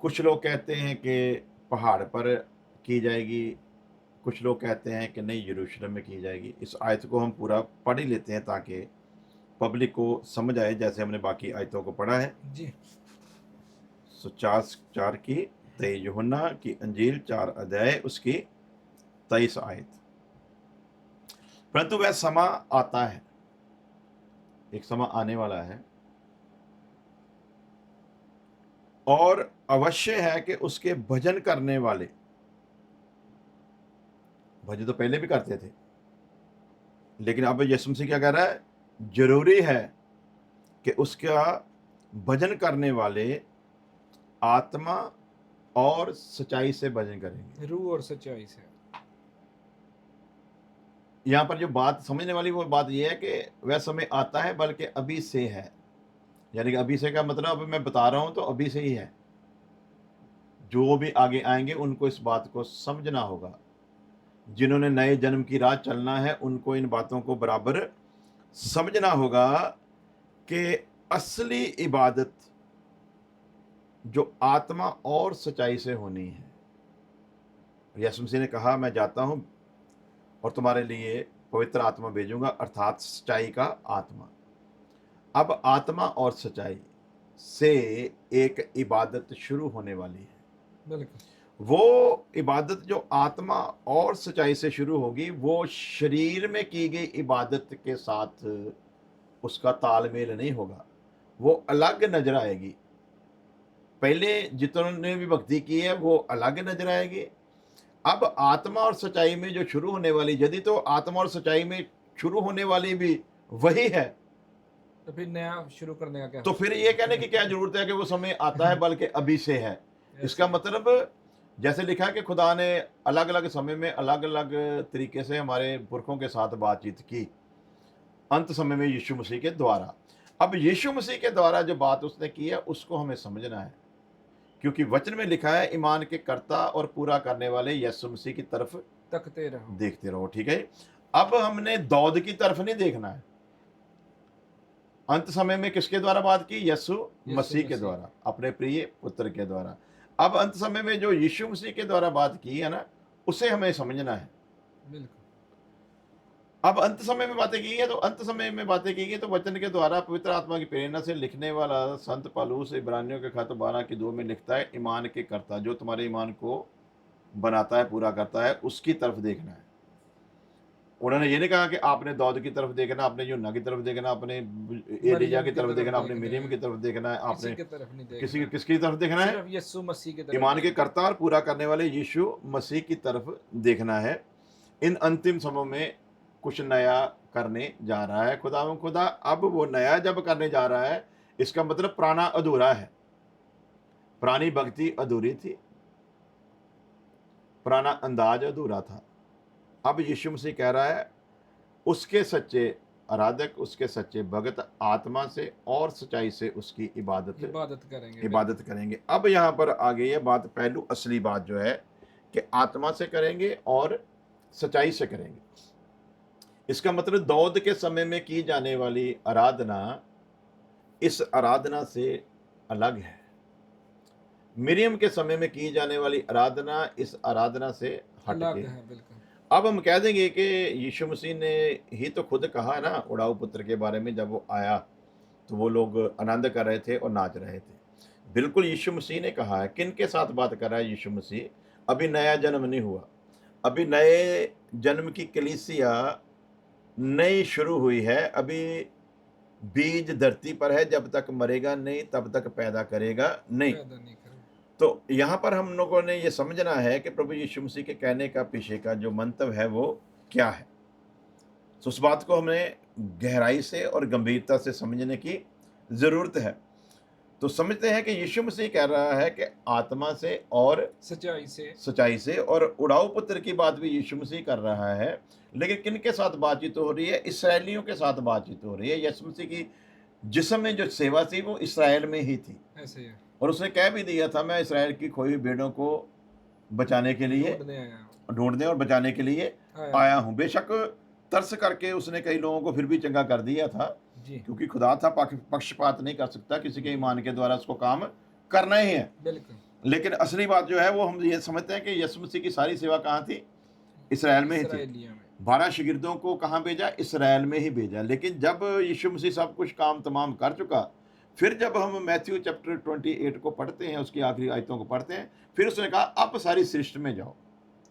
कुछ लोग कहते हैं कि पहाड़ पर की जाएगी, कुछ लोग कहते हैं कि नहीं यरूशलेम में की जाएगी। इस आयत को हम पूरा पढ़ ही लेते हैं ताकि पब्लिक को समझ आए, जैसे हमने बाकी आयतों को पढ़ा है जी। सो 4 की 23, यूहन्ना की अंजील 4 अध्याय उसकी 23 आयत। परंतु वह समा आता है, एक समा आने वाला है, और अवश्य है कि उसके भजन करने वाले, भजन तो पहले भी करते थे, लेकिन अब यीशु मसीह क्या कह रहा है, जरूरी है कि उसका भजन करने वाले आत्मा और सच्चाई से भजन करेंगे। रूह और सच्चाई से। यहां पर जो बात समझने वाली वो बात यह है कि वह समय आता है बल्कि अभी से है। यानी कि अभी से का मतलब अब मैं बता रहा हूं तो अभी से ही है। जो भी आगे आएंगे उनको इस बात को समझना होगा। जिन्होंने नए जन्म की राह चलना है उनको इन बातों को बराबर समझना होगा कि असली इबादत जो आत्मा और सच्चाई से होनी है। यीशु मसीह ने कहा मैं जाता हूं और तुम्हारे लिए पवित्र आत्मा भेजूंगा, अर्थात सच्चाई का आत्मा। अब आत्मा और सच्चाई से एक इबादत शुरू होने वाली है। बिल्कुल। वो इबादत जो आत्मा और सच्चाई से शुरू होगी वो शरीर में की गई इबादत के साथ उसका तालमेल नहीं होगा, वो अलग नजर आएगी। पहले जितने भी भक्ति की है वो अलग नजर आएगी। अब आत्मा और सच्चाई में जो शुरू होने वाली, यदि तो आत्मा और सच्चाई में शुरू होने वाली भी वही है, तो फिर नया शुरू करने का क्या? तो फिर ये कहने की क्या जरूरत है कि वो समय आता है बल्कि अभी से है। इसका मतलब जैसे लिखा है कि खुदा ने अलग अलग समय में अलग अलग तरीके से हमारे पुरखों के साथ बातचीत की, अंत समय में यीशु मसीह के द्वारा। अब यीशु मसीह के द्वारा जो बात उसने की है उसको हमें समझना है, क्योंकि वचन में लिखा है ईमान के कर्ता और पूरा करने वाले यीशु मसीह की तरफ तकते रहो। देखते रहो। ठीक है, अब हमने दौद की तरफ नहीं देखना है। अंत समय में किसके द्वारा बात की? यीशु मसीह के द्वारा, अपने प्रिय पुत्र के द्वारा। अब अंत समय में जो यीशु मसीह के द्वारा बात की है ना, उसे हमें समझना है। बिल्कुल। अब अंत समय में बातें की है, तो अंत समय में बातें की गई तो वचन के द्वारा पवित्र आत्मा की प्रेरणा से लिखने वाला संत पौलुस इब्रानियों के खत 12 की 2 में लिखता है, ईमान के कर्ता जो तुम्हारे ईमान को बनाता है, पूरा करता है, उसकी तरफ देखना है। उन्होंने ये नहीं कहा कि आपने दाऊद की तरफ देखना, आपने यूहन्ना की तरफ देखना, आपने एलीजा मरियम की की तरफ तरफ देखना, आपने देखना मिरियम है, की तरफ देखना है, किसी आपने की तरफ नहीं किसी देखना, किसकी तरफ देखना है? सिर्फ यीशु मसीह की तरफ ईमान के देखना। कर्ता और पूरा करने वाले यीशु मसीह की तरफ देखना है। इन अंतिम समय में कुछ नया करने जा रहा है खुदा। अब वो नया जब करने जा रहा है, इसका मतलब पुराना अधूरा है। पुरानी भक्ति अधूरी थी, पुराना अंदाज अधूरा था। अब यीशु मसीह कह रहा है, उसके सच्चे आराधक, उसके सच्चे भगत आत्मा से और सच्चाई से उसकी इबादत करेंगे, इबादत बिल्कुल। करेंगे। अब यहाँ पर आ गई है बात, पहलू असली बात जो है कि आत्मा से करेंगे और सच्चाई से करेंगे। इसका मतलब दाऊद के समय में की जाने वाली आराधना इस आराधना से अलग है। मिरियम के समय में की जाने वाली आराधना इस आराधना से हटके। अलग है, बिल्कुल। अब हम कह देंगे कि यीशु मसीह ने ही तो खुद कहा ना उड़ाऊ पुत्र के बारे में, जब वो आया तो वो लोग आनंद कर रहे थे और नाच रहे थे। बिल्कुल यीशु मसीह ने कहा है। किन के साथ बात कर रहा है यीशु मसीह? अभी नया जन्म नहीं हुआ, अभी नए जन्म की कलीसिया नई शुरू हुई है। अभी बीज धरती पर है, जब तक मरेगा नहीं तब तक पैदा करेगा नहीं। पैदा नहीं करेंगे। तो यहाँ पर हम लोगों ने ये समझना है कि प्रभु यीशु मसीह के कहने का पीछे का जो मंतव्य है वो क्या है। तो उस बात को हमें गहराई से और गंभीरता से समझने की ज़रूरत है। तो समझते हैं कि यीशु मसीह कह रहा है कि आत्मा से और सच्चाई से। और उड़ाऊ पुत्र की बात भी यीशु मसीह कर रहा है। लेकिन किन के साथ बातचीत हो रही है? इसराइलियों के साथ बातचीत हो रही है। यीशु मसीह की जिस्म में जो सेवा थी वो इसराइल में ही थी, ऐसे ही है। और उसने कह भी दिया था, मैं इसराइल की खोई हुई भेड़ों को बचाने के लिए, ढूंढने आया हूँ। ढूंढने और बचाने के लिए आया हूँ। बेशक तरस करके उसने कई लोगों को फिर भी चंगा कर दिया था, जी, क्योंकि खुदा था, पक्षपात नहीं कर सकता, किसी के ईमान के द्वारा उसको काम करना ही है। बिल्कुल। लेकिन असली बात जो है वो हम ये समझते हैं कि यीशु मसीह की सारी सेवा कहाँ थी? इसराइल में ही थी। इसराइलियों में। 12 शागिर्दों को कहाँ भेजा? इसराइल में ही भेजा। लेकिन जब यीशु मसीह सब कुछ काम तमाम कर चुका, फिर जब हम मैथ्यू चैप्टर 28 को पढ़ते हैं, उसकी आखिरी आयतों को पढ़ते हैं, फिर उसने कहा अब सारी सृष्टि में जाओ,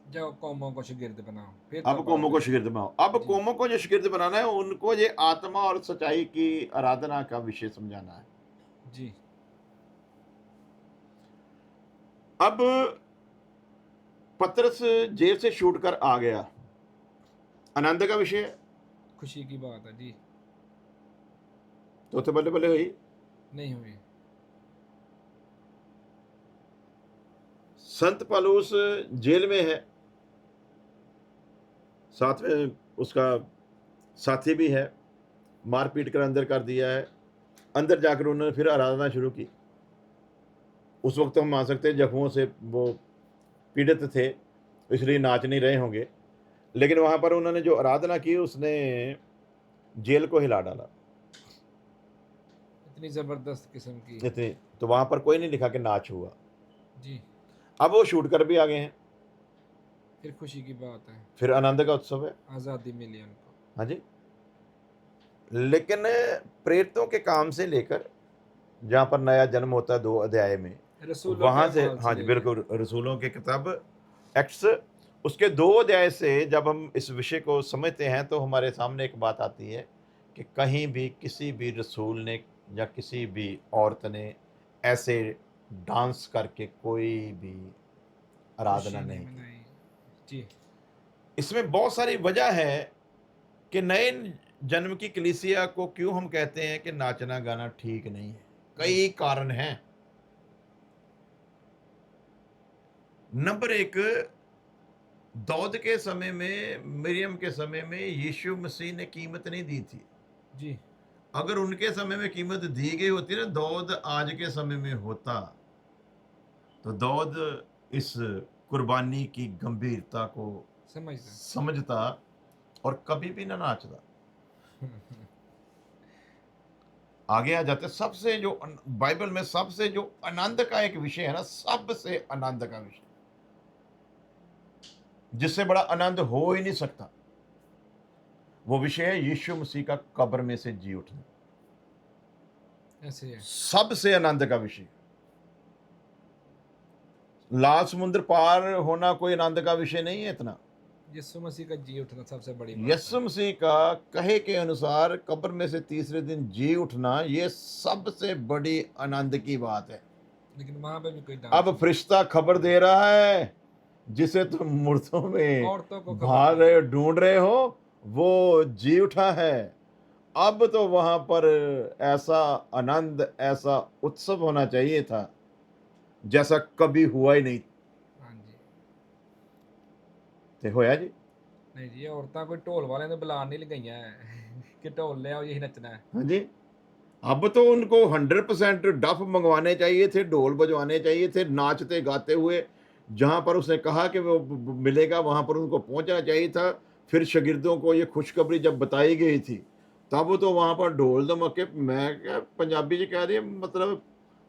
जाओ कौमों को शागिर्द बनाओ। फिर अब तब कौमों को आप- शागिर्द बनाओ। अब जी, कौमों को जो शागिर्द बनाना है, उनको ये आत्मा और सच्चाई की आराधना का विषय समझाना है। जी, अब पतरस जेल से छूट कर आ गया, आनंद का विषय है। खुशी की बात है जी। तो बल्ले बल्ले हुई। नहीं हुई। संत पौलुस जेल में है, साथ में उसका साथी भी है, मारपीट कर अंदर कर दिया है। अंदर जाकर उन्होंने फिर आराधना शुरू की। उस वक्त हम मान सकते हैं जख्मों से वो पीड़ित थे, इसलिए नाच नहीं रहे होंगे। लेकिन वहाँ पर उन्होंने जो आराधना की, उसने जेल को हिला डाला। इतनी जबरदस्त किस्म की। इतनी तो वहाँ पर कोई नहीं लिखा कि नाच हुआ। जी, अब वो छूट कर भी आ गए हैं, फिर खुशी की बात है। फिर आनंद का उत्सव है। आज़ादी मिली उनको। हाँ जी। लेकिन प्रेरितों के काम से लेकर जहाँ पर नया जन्म होता है 2 अध्याय में, रसूलों वहाँ के से, अमाल हाँ जी लेकर। बिल्कुल, रसूलों की किताब एक्ट्स, उसके 2 अध्याय से जब हम इस विषय को समझते हैं तो हमारे सामने एक बात आती है कि कहीं भी किसी भी रसूल ने या किसी भी औरत ने ऐसे डांस करके कोई भी आराधना खुशी नहीं नहीं की। मनाई। जी, इसमें बहुत सारी वजह है कि नए जन्म की कलीसिया को क्यों हम कहते हैं कि नाचना गाना ठीक नहीं है। कई कारण हैं। नंबर 1, दाऊद के समय में, मरियम के समय में यीशु मसीह ने कीमत नहीं दी थी। जी, अगर उनके समय में कीमत दी गई होती ना, दाऊद आज के समय में होता, तो दाऊद इस कुर्बानी की गंभीरता को समझता। समझता और कभी भी ना नाचता। आगे आ जाते। सबसे जो बाइबल में सबसे जो आनंद का एक विषय है ना, सबसे आनंद का विषय, जिससे बड़ा आनंद हो ही नहीं सकता, वो विषय है यीशु मसीह का कब्र में से जी उठना। ऐसे है। सबसे आनंद का विषय। लाल समुद्र पार होना कोई आनंद का विषय नहीं है इतना। यीशु मसीह का जी उठना सबसे बड़ी बात यीशु है। मसीह का कहे के अनुसार कब्र में से तीसरे दिन जी उठना, ये सबसे बड़ी आनंद की बात है। लेकिन वहां पे भी कोई अब डांस नहीं। फरिश्ता खबर दे रहा है, जिसे तुम मुर्दों में औरतों को खबर भाग दे रहे रहा हो, ढूंढ रहे हो, वो जी उठा है। अब तो वहां पर ऐसा आनंद, ऐसा उत्सव होना चाहिए था जैसा कभी हुआ ही नहीं। हाँ जी। ते होया जी। नहीं जी, औरतां कोई ढोल वाले ने बुलान नहीं लगाइयां कि ढोल ले आओ यही नचना है। हाँ जी। अब तो उनको 100% डफ मंगवाने चाहिए थे, ढोल बजवाने चाहिए थे, नाचते गाते हुए जहां पर उसने कहा कि वो मिलेगा वहां पर उनको पहुंचना चाहिए था। फिर शागिर्दों को ये खुशखबरी जब बताई गई थी, तब तो वहां पर ढोल धमाके, मैं क्या पंजाबी च कह रही मतलब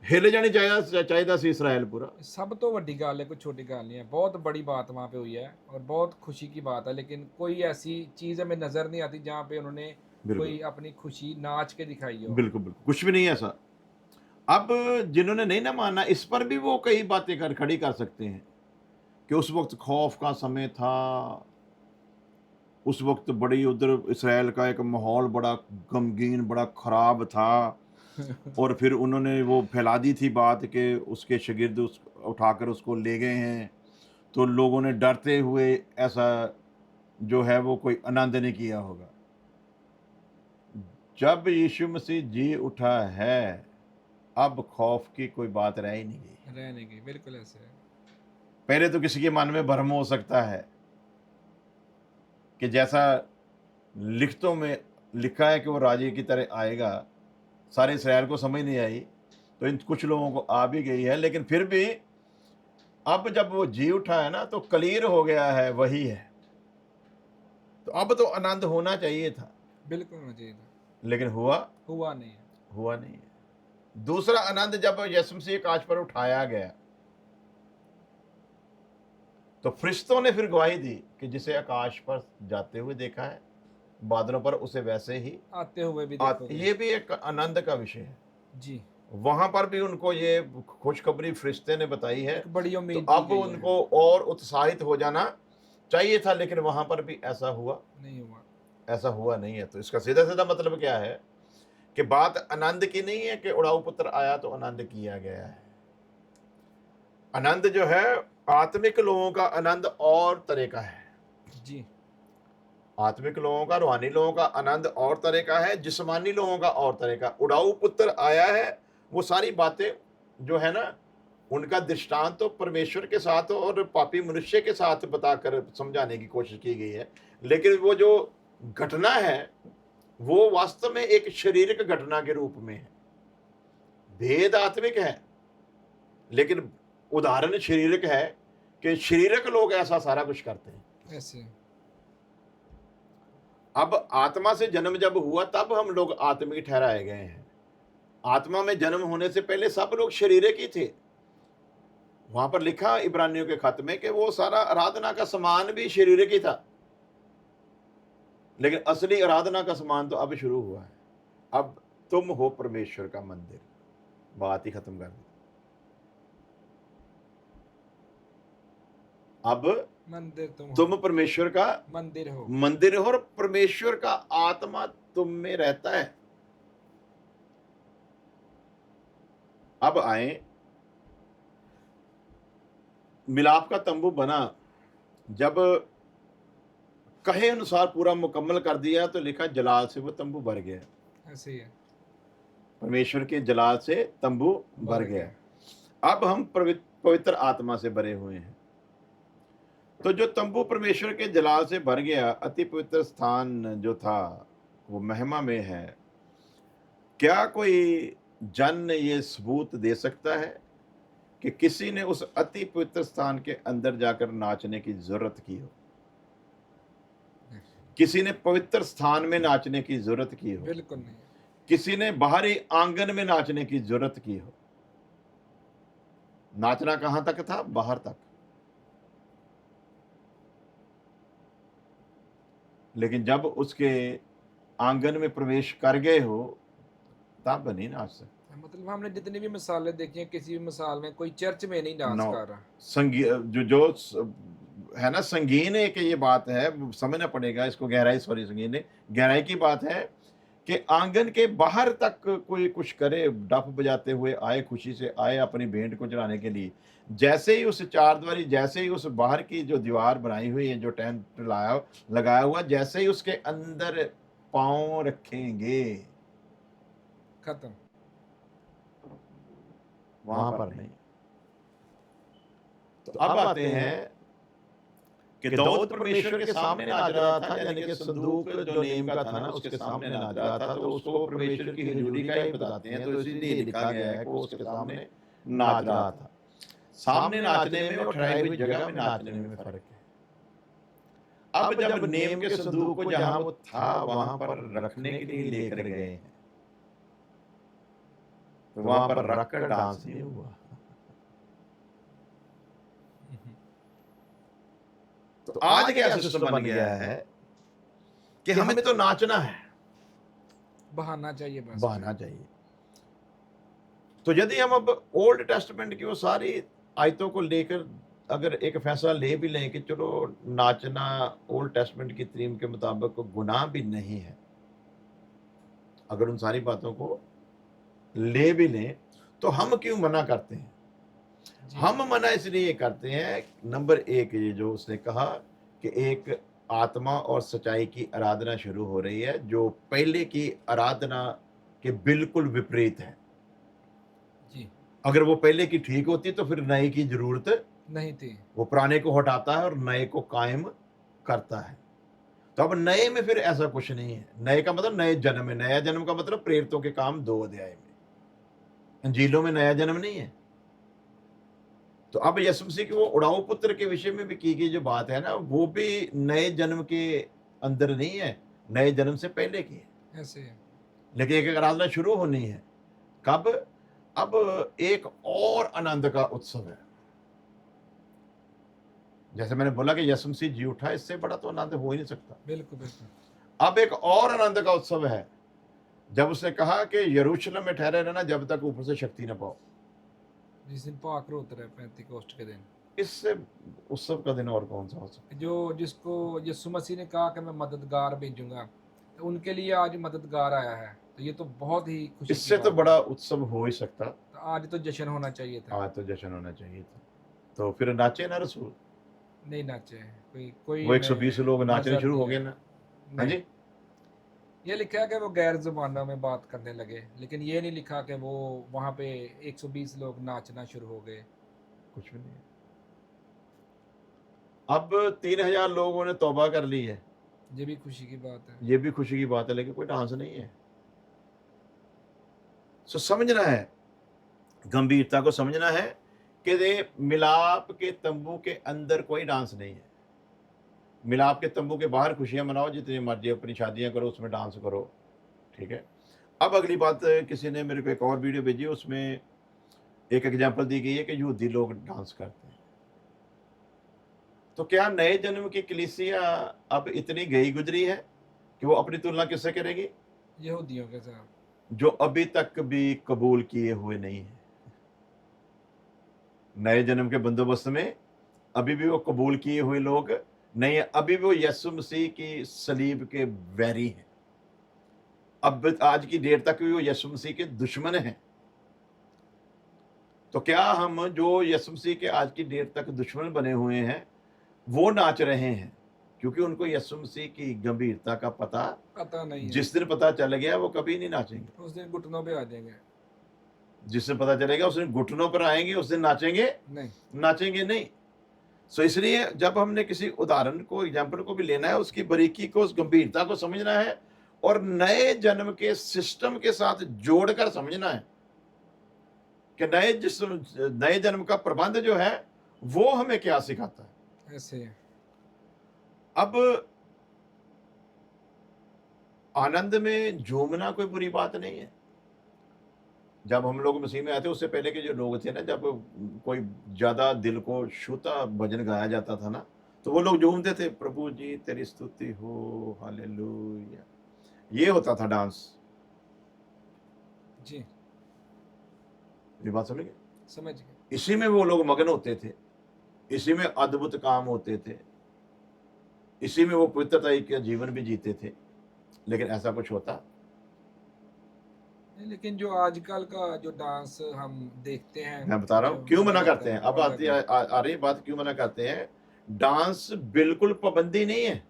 हिल जानी चाहिए सी इसराइल पूरा। सब तो वड्डी गल है, कोई छोटी गल नहीं है। बहुत बड़ी बात वहाँ पे हुई है और बहुत खुशी की बात है, लेकिन कोई ऐसी चीज़ हमें नज़र नहीं आती जहाँ पे उन्होंने बिल्कुल कोई अपनी खुशी नाच के दिखाई हो। बिल्कुल बिल्कुल, कुछ भी नहीं है ऐसा। अब जिन्होंने नहीं ना माना, इस पर भी वो कई बातें खड़ी कर सकते हैं कि उस वक्त खौफ का समय था, उस वक्त बड़ी उधर इसराइल का एक माहौल बड़ा गमगीन, बड़ा खराब था। और फिर उन्होंने वो फैला दी थी बात कि उसके शागिर्द उठाकर उसको ले गए हैं, तो लोगों ने डरते हुए ऐसा जो है वो कोई आनंद नहीं किया होगा। जब यीशु मसीह जी उठा है, अब खौफ की कोई बात रह ही नहीं गई। रहने की बिल्कुल ऐसे है। पहले तो किसी के मन में भ्रम हो सकता है कि जैसा लिखतों में लिखा है कि वो राजे की तरह आएगा, सारे इसराइल को समझ नहीं आई, तो इन कुछ लोगों को आ भी गई है, लेकिन फिर भी अब जब वो जी उठा है ना, तो क्लियर हो गया है वही है। तो अब तो आनंद होना चाहिए था, बिल्कुल होना चाहिए था। लेकिन हुआ हुआ नहीं है। हुआ नहीं है। दूसरा आनंद, जब यीशु मसीह आकाश पर उठाया गया, तो फरिश्तों ने फिर गवाही दी कि जिसे आकाश पर जाते हुए देखा है, बादलों पर उसे वैसे ही आते हुए भी देखोगे। ये भी एक आनंद का विषय है। जी। वहां पर भी उनको ये खुशखबरी फरिश्ते ने बताई है, एक बड़ी तो उम्मीद की अब गई है। उनको और उत्साहित हो जाना चाहिए था, लेकिन वहां पर भी ऐसा हुआ नहीं हुआ। ऐसा हुआ नहीं है। तो इसका सीधा सीधा मतलब क्या है कि बात आनंद की नहीं है कि उड़ाऊ पुत्र आया तो आनंद किया गया है। आनंद जो है, आत्मिक लोगों का आनंद और तरह का है। जी। आत्मिक लोगों का, रूहानी लोगों का आनंद और तरह का है, जिस्मानी लोगों का और तरह का। उड़ाऊ पुत्र आया है, वो सारी बातें जो है ना, उनका दृष्टांत तो परमेश्वर के साथ और पापी मनुष्य के साथ बताकर समझाने की कोशिश की गई है, लेकिन वो जो घटना है वो वास्तव में एक शारीरिक घटना के रूप में है। भेद आत्मिक है, लेकिन उदाहरण शारीरिक है कि शारीरिक लोग ऐसा सारा कुछ करते हैं। ऐसे। अब आत्मा से जन्म जब हुआ, तब हम लोग आत्मिक ठहराए गए हैं। आत्मा में जन्म होने से पहले सब लोग शारीरिक ही थे। वहां पर लिखा इब्रानियों के खत में कि वो सारा आराधना का सामान भी शारीरिक ही था, लेकिन असली आराधना का सामान तो अब शुरू हुआ है। अब तुम हो परमेश्वर का मंदिर। बात ही खत्म कर दी। अब मंदिर तुम परमेश्वर का मंदिर हो। मंदिर हो और परमेश्वर का आत्मा तुम में रहता है। अब आए, मिलाप का तंबू बना, जब कहे अनुसार पूरा मुकम्मल कर दिया, तो लिखा जलाल से वो तंबू भर गया। ऐसे ही है। परमेश्वर के जलाल से तंबू भर गया। अब हम पवित्र आत्मा से भरे हुए हैं। तो जो तंबू परमेश्वर के जलाल से भर गया, अति पवित्र स्थान जो था वो महिमा में है। क्या कोई जन ये सबूत दे सकता है कि किसी ने उस अति पवित्र स्थान के अंदर जाकर नाचने की जरूरत की हो? किसी ने पवित्र स्थान में नाचने की जरूरत की हो? बिल्कुल नहीं। किसी ने बाहरी आंगन में नाचने की जरूरत की हो? नाचना कहां तक था? बाहर तक। लेकिन जब उसके आंगन में प्रवेश कर गए हो तब नहीं नाच सकते। मतलब हमने जितनी भी मिसालें देखी हैं, किसी भी मिसाल में कोई चर्च में नहीं डांस नो, कर रहा। संगी जो जो है ना, संगीन एक ये बात है, समझना पड़ेगा इसको, गहराई, सॉरी संगीन है, गहराई की बात है कि आंगन के बाहर तक कोई कुछ करे, डफ बजाते हुए आए, खुशी से आए अपनी भेंट को चढ़ाने के लिए। जैसे ही उस चारदीवारी, जैसे ही उस बाहर की जो दीवार बनाई हुई है, जो टेंट लगाया हुआ, जैसे ही उसके अंदर पांव रखेंगे, खत्म। वहां पर नहीं। तो अब आते हैं कि दाऊद परमेश्वर के सामने नाच रहा था, यानी कि संदूक जो नेम का था ना, उसके सामने नाच रहा था, तो उसको परमेश्वर की हजूरी का ही बताते हैं, तो इसीलिए लिखा गया है कि वो उसके सामने नाच रहा था। सामने नाचने में और ठहराई हुई जगह में नाचने में फर्क है। अब जब नेम के संदूक को जहां वो था वहां पर रखने के लिए लेकर गए हैं, तो वहां पर रखकर डांस नहीं हुआ। तो आज क्या सिस्टम बन गया है कि हमें तो नाचना है, बहाना चाहिए बस। बहाना चाहिए। तो यदि हम अब ओल्ड टेस्टमेंट की वो सारी आयतों को लेकर अगर एक फैसला ले भी लें कि चलो नाचना ओल्ड टेस्टमेंट की तरीम के मुताबिक गुनाह भी नहीं है, अगर उन सारी बातों को ले भी लें, तो हम क्यों मना करते हैं? जी। हम मना इसलिए करते हैं, नंबर एक, ये जो उसने कहा कि एक आत्मा और सच्चाई की आराधना शुरू हो रही है जो पहले की आराधना के बिल्कुल विपरीत है। जी। अगर वो पहले की ठीक होती तो फिर नए की जरूरत, नहीं थी। वो पुराने को हटाता है और नए को कायम करता है। तो अब नए में फिर ऐसा कुछ नहीं है। नए का मतलब नए जन्म में, नया जन्म का मतलब प्रेरितों के काम 2 अध्याय में, अंजीलों में नया जन्म नहीं है। तो अब यीशु मसीह के वो उड़ाऊ पुत्र के विषय में भी की गई जो बात है ना, वो भी नए जन्म के अंदर नहीं है, नए जन्म से पहले की है। ऐसे है। लेकिन एक आराधना शुरू होनी है कब? अब एक और आनंद का उत्सव है। जैसे मैंने बोला कि यीशु मसीह जी उठा, इससे बड़ा तो आनंद हो ही नहीं सकता। बिल्कुल बिल्कुल। अब एक और आनंद का उत्सव है जब उसने कहा कि यरूशलेम में ठहरे रहना जब तक ऊपर से शक्ति न पाओ। जिस दिन पाक उतरा है पेंतीकोस्ट के दिन, इससे उत्सव का दिन और कौन सा हो सकता जो जिसको यीशु मसीह ने कहा कि मैं मददगार भेजूंगा, तो उनके लिए आज मददगार आया है। तो ये तो बहुत ही है? खुशी की इससे तो बात बड़ा उत्सव हो ही सकता। है। तो आज तो जश्न होना चाहिए था। आज तो जश्न होना चाहिए था। तो फिर नाचे ना रसूल, नहीं नाचे। कोई वो हमें 120 लोग नाचने नजर शुरू नहीं हो गए आया। ना। हाँ नहीं। जी, ये लिखा है कि वो गैर ज़ुबानों में बात करने लगे, लेकिन ये नहीं लिखा कि वो वहाँ पे 120 लोग नाचना शुरू हो गए। कुछ भी नहीं है। अब 3000 लोगों ने तौबा कर ली है, ये भी खुशी की बात है। ये भी खुशी की बात है, लेकिन कोई डांस नहीं है। सो समझना है, गंभीरता को समझना है कि ये मिलाप के तंबू के अंदर कोई डांस नहीं है। मिलाप के तंबू के बाहर खुशियां मनाओ, जितनी मर्जी अपनी शादियां करो, उसमें डांस करो, ठीक है। अब अगली बात, किसी ने मेरे को एक और वीडियो भेजी, उसमें एक एग्जांपल दी गई है कि यहूदी लोग डांस करते हैं। तो क्या नए जन्म की कलीसिया अब इतनी गई गुजरी है कि वो अपनी तुलना किससे करेगी? यहूदियों के साथ। जो अभी तक भी कबूल किए हुए नहीं है। नए जन्म के बंदोबस्त में अभी भी वो कबूल किए हुए लोग नहीं है, अभी भी वो यीशु मसीह की सलीब के वैरी हैं। अब आज की डेट तक भी वो यीशु मसीह के दुश्मन हैं। तो क्या हम जो यीशु मसीह के आज की डेट तक दुश्मन बने हुए हैं वो नाच रहे हैं? क्योंकि उनको यीशु मसीह की गंभीरता का पता, पता नहीं है। जिस दिन पता चल गया वो कभी नहीं नाचेंगे। उस दिन घुटनों पे आ जाएंगे। जिस दिन पता चलेगा उस दिन घुटनों पर आएंगे, उस दिन नाचेंगे नहीं। नाचेंगे नहीं। सो इसलिए जब हमने किसी उदाहरण को, एग्जाम्पल को भी लेना है, उसकी बारीकी को, उस गंभीरता को समझना है और नए जन्म के सिस्टम के साथ जोड़कर समझना है कि नए जन्म का प्रबंध जो है वो हमें क्या सिखाता है। ऐसे है। अब आनंद में झूमना कोई बुरी बात नहीं है। जब हम लोग मसीह में आए थे, उससे पहले के जो लोग थे ना, जब कोई ज्यादा दिल को छूता भजन गाया जाता था ना, तो वो लोग झूमते थे, प्रभु जी तेरी स्तुति हो, हालेलुया। ये होता था डांस। जी, ये बात समझ गए? समझ गए। इसी में वो लोग मगन होते थे, इसी में अद्भुत काम होते थे, इसी में वो पवित्रता का जीवन भी जीते थे। लेकिन ऐसा कुछ होता? नहीं, लेकिन जो आजकल का जो डांस हम देखते हैं, मैं बता रहा जो हूं क्यों मुझे मना लगता करते है हैं। वो अब अलग आती है। आ रही बात, क्यों मना करते हैं। डांस बिल्कुल पाबंदी नहीं है,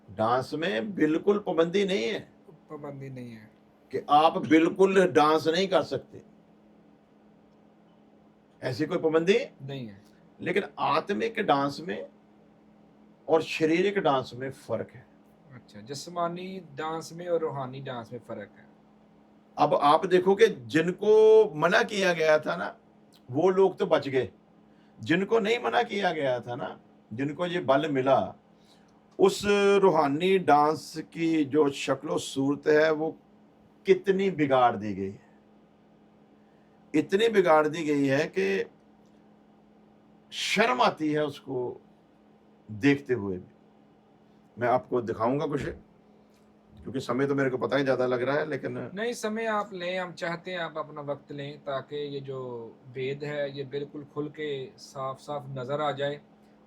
डांस में बिल्कुल पाबंदी नहीं है पाबंदी नहीं है। कि आप बिल्कुल डांस नहीं कर सकते, ऐसी कोई पाबंदी। नहीं है। लेकिन आत्मिक डांस में और शारीरिक डांस में फर्क है। अच्छा, जिस्मानी डांस में और रूहानी डांस में फ़र्क है। अब आप देखो कि जिनको मना किया गया था ना, वो लोग तो बच गए। जिनको नहीं मना किया गया था ना, जिनको ये बल मिला, उस रूहानी डांस की जो शक्लो सूरत है वो कितनी बिगाड़ दी गई है। इतनी बिगाड़ दी गई है कि शर्म आती है उसको देखते हुए भी। मैं आपको दिखाऊंगा कुछ, क्योंकि समय तो मेरे को पता ही ज्यादा लग रहा है, लेकिन नहीं, समय आप लें, हम चाहते हैं आप अपना वक्त लें ताकि ये जो वेद है ये बिल्कुल खुल के साफ साफ नज़र आ जाए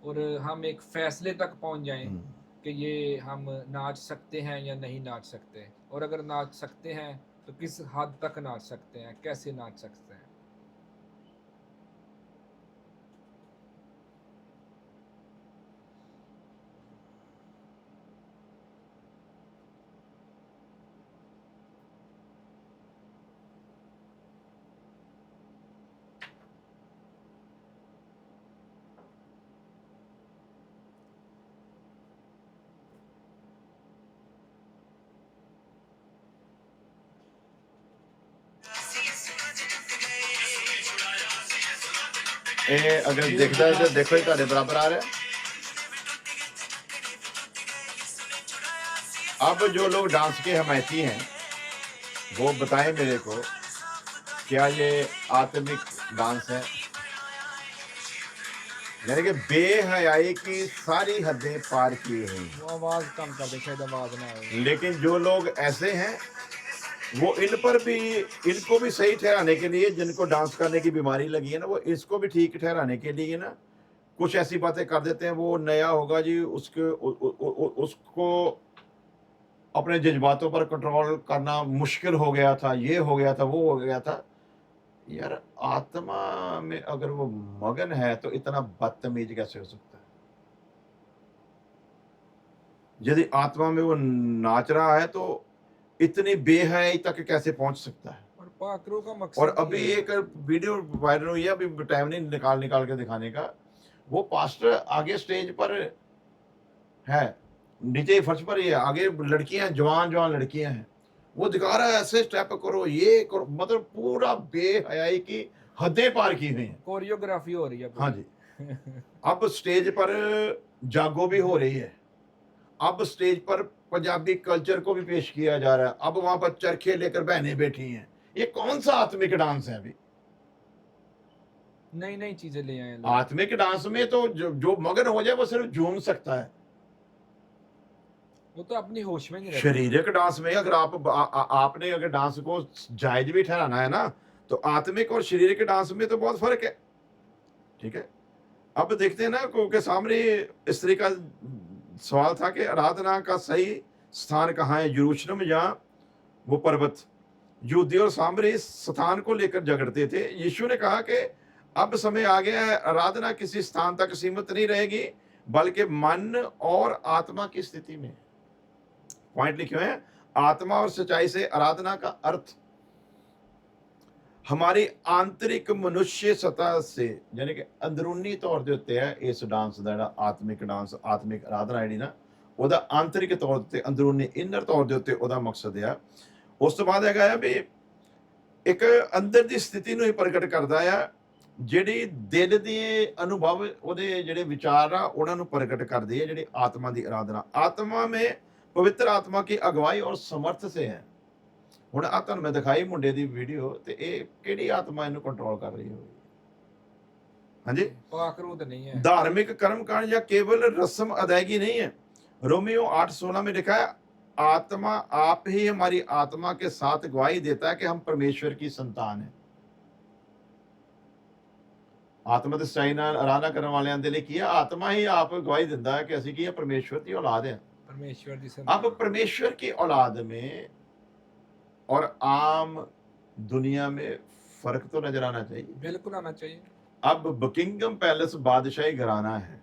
और हम एक फैसले तक पहुंच जाएं हम्म, कि ये हम नाच सकते हैं या नहीं नाच सकते, और अगर नाच सकते हैं तो किस हद तक नाच सकते हैं, कैसे नाच सकते हैं। अगर देखता है तो देखो ही तारे बराबर आ रहा है। अब जो लोग डांस के हमायती हैं वो बताएं मेरे को, क्या ये आत्मिक डांस है? यानी कि बेहयाई की सारी हदें पार की हुई हैं। वो आवाज़ कम कर दे, शायद आवाज़ ना आए। लेकिन जो लोग ऐसे हैं वो इन पर भी, इनको भी सही ठहराने के लिए, जिनको डांस करने की बीमारी लगी है ना, वो इसको भी ठीक ठहराने के लिए ना कुछ ऐसी बातें कर देते हैं। वो नया होगा जी, उसको अपने जज्बातों पर कंट्रोल करना मुश्किल हो गया था, ये हो गया था, वो हो गया था। यार आत्मा में अगर वो मगन है तो इतना बदतमीज कैसे हो सकता है? यदि आत्मा में वो नाच रहा है तो इतनी बेहयाई तक कैसे पहुंच सकता है? और पाकरू का और मकसद अभी ये है। एक वीडियो वायरल हुई है, अभी टाइम नहीं निकाल निकाल के दिखाने का। वो पास्टर आगे स्टेज पर है, नीचे फर्श पर ही है, आगे लड़कियां, जवान जवान लड़कियां हैं, वो दिखा रहा है ऐसे स्टेप करो, ये करो, मतलब पूरा बेहयाई की हदें पार की हुई हैं। कोरियोग्राफी हो रही है हाँ पूरी। जी। अब स्टेज पर जागो भी हो रही है, अब स्टेज पर पंजाबी कल्चर को भी पेश किया जा रहा है, अब वहां पर चरखे लेकर बहनें बैठी हैं। ये कौन सा आत्मिक डांस है? अभी नई नई चीजें ले आए लोग। आत्मिक डांस में तो जो मगन हो जाए वो सिर्फ झूम सकता है। वो तो अपनी होश में नहीं रहते। शारीरिक डांस में अगर आपने अगर डांस को जायज भी ठहराना है ना, तो आत्मिक और शारीरिक डांस में तो बहुत फर्क है। ठीक है, अब देखते हैं ना के सामने स्त्री का सवाल था कि आराधना का सही स्थान कहाँ है। यरूशलेम या वो पर्वत? यहूदी और सामरी इस स्थान को लेकर झगड़ते थे। यीशु ने कहा कि अब समय आ गया है, आराधना किसी स्थान तक सीमित नहीं रहेगी, बल्कि मन और आत्मा की स्थिति में। पॉइंट लिखे हुए हैं, आत्मा और सच्चाई से आराधना का अर्थ हमारी आंतरिक मनुष्य सतह से, यानी कि अंदरूनी तौर ਦੇ ਉੱਤੇ ਹੈ ਇਸ ਡਾਂਸ ਦਾ ਜਿਹੜਾ ਆਤਮਿਕ ਡਾਂਸ, ਆਤਮਿਕ ਆਰਾਧਨਾ ਜਿਹੜੀ ਨਾ, ਉਹਦਾ ਆਂਤਰਿਕ ਤੌਰ ਤੇ, ਅੰਦਰੂਨੀ ਇਨਰ ਤੌਰ ਦੇ ਉੱਤੇ ਉਹਦਾ ਮਕਸਦ ਆ। ਉਸ ਤੋਂ ਬਾਅਦ ਹੈਗਾ ਆ ਵੀ ਇੱਕ ਅੰਦਰ ਦੀ ਸਥਿਤੀ ਨੂੰ ਹੀ ਪ੍ਰਗਟ ਕਰਦਾ ਆ, ਜਿਹੜੀ ਦਿਲ ਦੀ ਅਨੁਭਵ, ਉਹਦੇ ਜਿਹੜੇ ਵਿਚਾਰ ਆ ਉਹਨਾਂ ਨੂੰ ਪ੍ਰਗਟ ਕਰਦੀ ਹੈ, ਜਿਹੜੀ ਆਤਮਾ ਦੀ ਆਰਾਧਨਾ। ਆਤਮਾ में पवित्र आत्मा की अगुवाई और समर्थ से है। ਹੁਣ ਆ ਤੁਹਾਨੂੰ ਮੈਂ ਦਿਖਾਈ ਮੁੰਡੇ ਦੀ ਵੀਡੀਓ, ਤੇ ਇਹ ਕਿਹੜੀ ਆਤਮਾ ਇਹਨੂੰ ਕੰਟਰੋਲ ਕਰ ਰਹੀ ਹੋਵੇ? हाँ जी, पाखरूद नहीं है। धार्मिक कर्मकांड या केवल रस्म अदायगी नहीं है। रोमियो 8:16 में लिखा है, आत्मा आप ही हमारी आत्मा के साथ गवाही देता है कि हम परमेश्वर की संतान हैं। आत्मा तो सच्चाई नाल आराधना करने वालियां दे लिए की है, आत्मा ही आप गवाही दिंदा है कि ਅਸੀਂ ਕੀ ਹੈ परमेश्वर की औलाद हैं। परमेश्वर दी अब संतान। परमेश्वर की औलाद में और आम दुनिया में फर्क तो नजर आना चाहिए। बिल्कुल आना चाहिए। अब बकिंगम पैलेस बादशाही घराना है,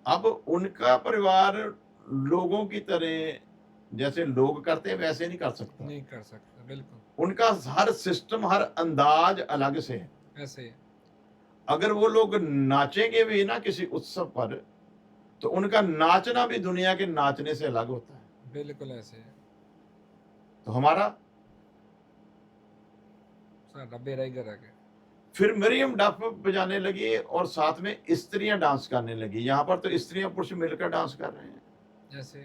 अब उनका परिवार लोगों की तरह जैसे लोग करते हैं वैसे नहीं कर सकता। नहीं कर सकता, बिल्कुल उनका हर सिस्टम, हर अंदाज अलग से है। ऐसे ही। अगर वो लोग नाचेंगे भी ना किसी उत्सव पर, तो उनका नाचना भी दुनिया के नाचने से अलग होता है। बिल्कुल ऐसे है। तो हमारा साडा बेड़ा ही गर्क है। फिर मरियम डफ बजाने लगी और साथ में स्त्रियां डांस करने लगी। यहां पर तो स्त्रियां पुरुष मिलकर डांस कर रहे हैं। ऐसे।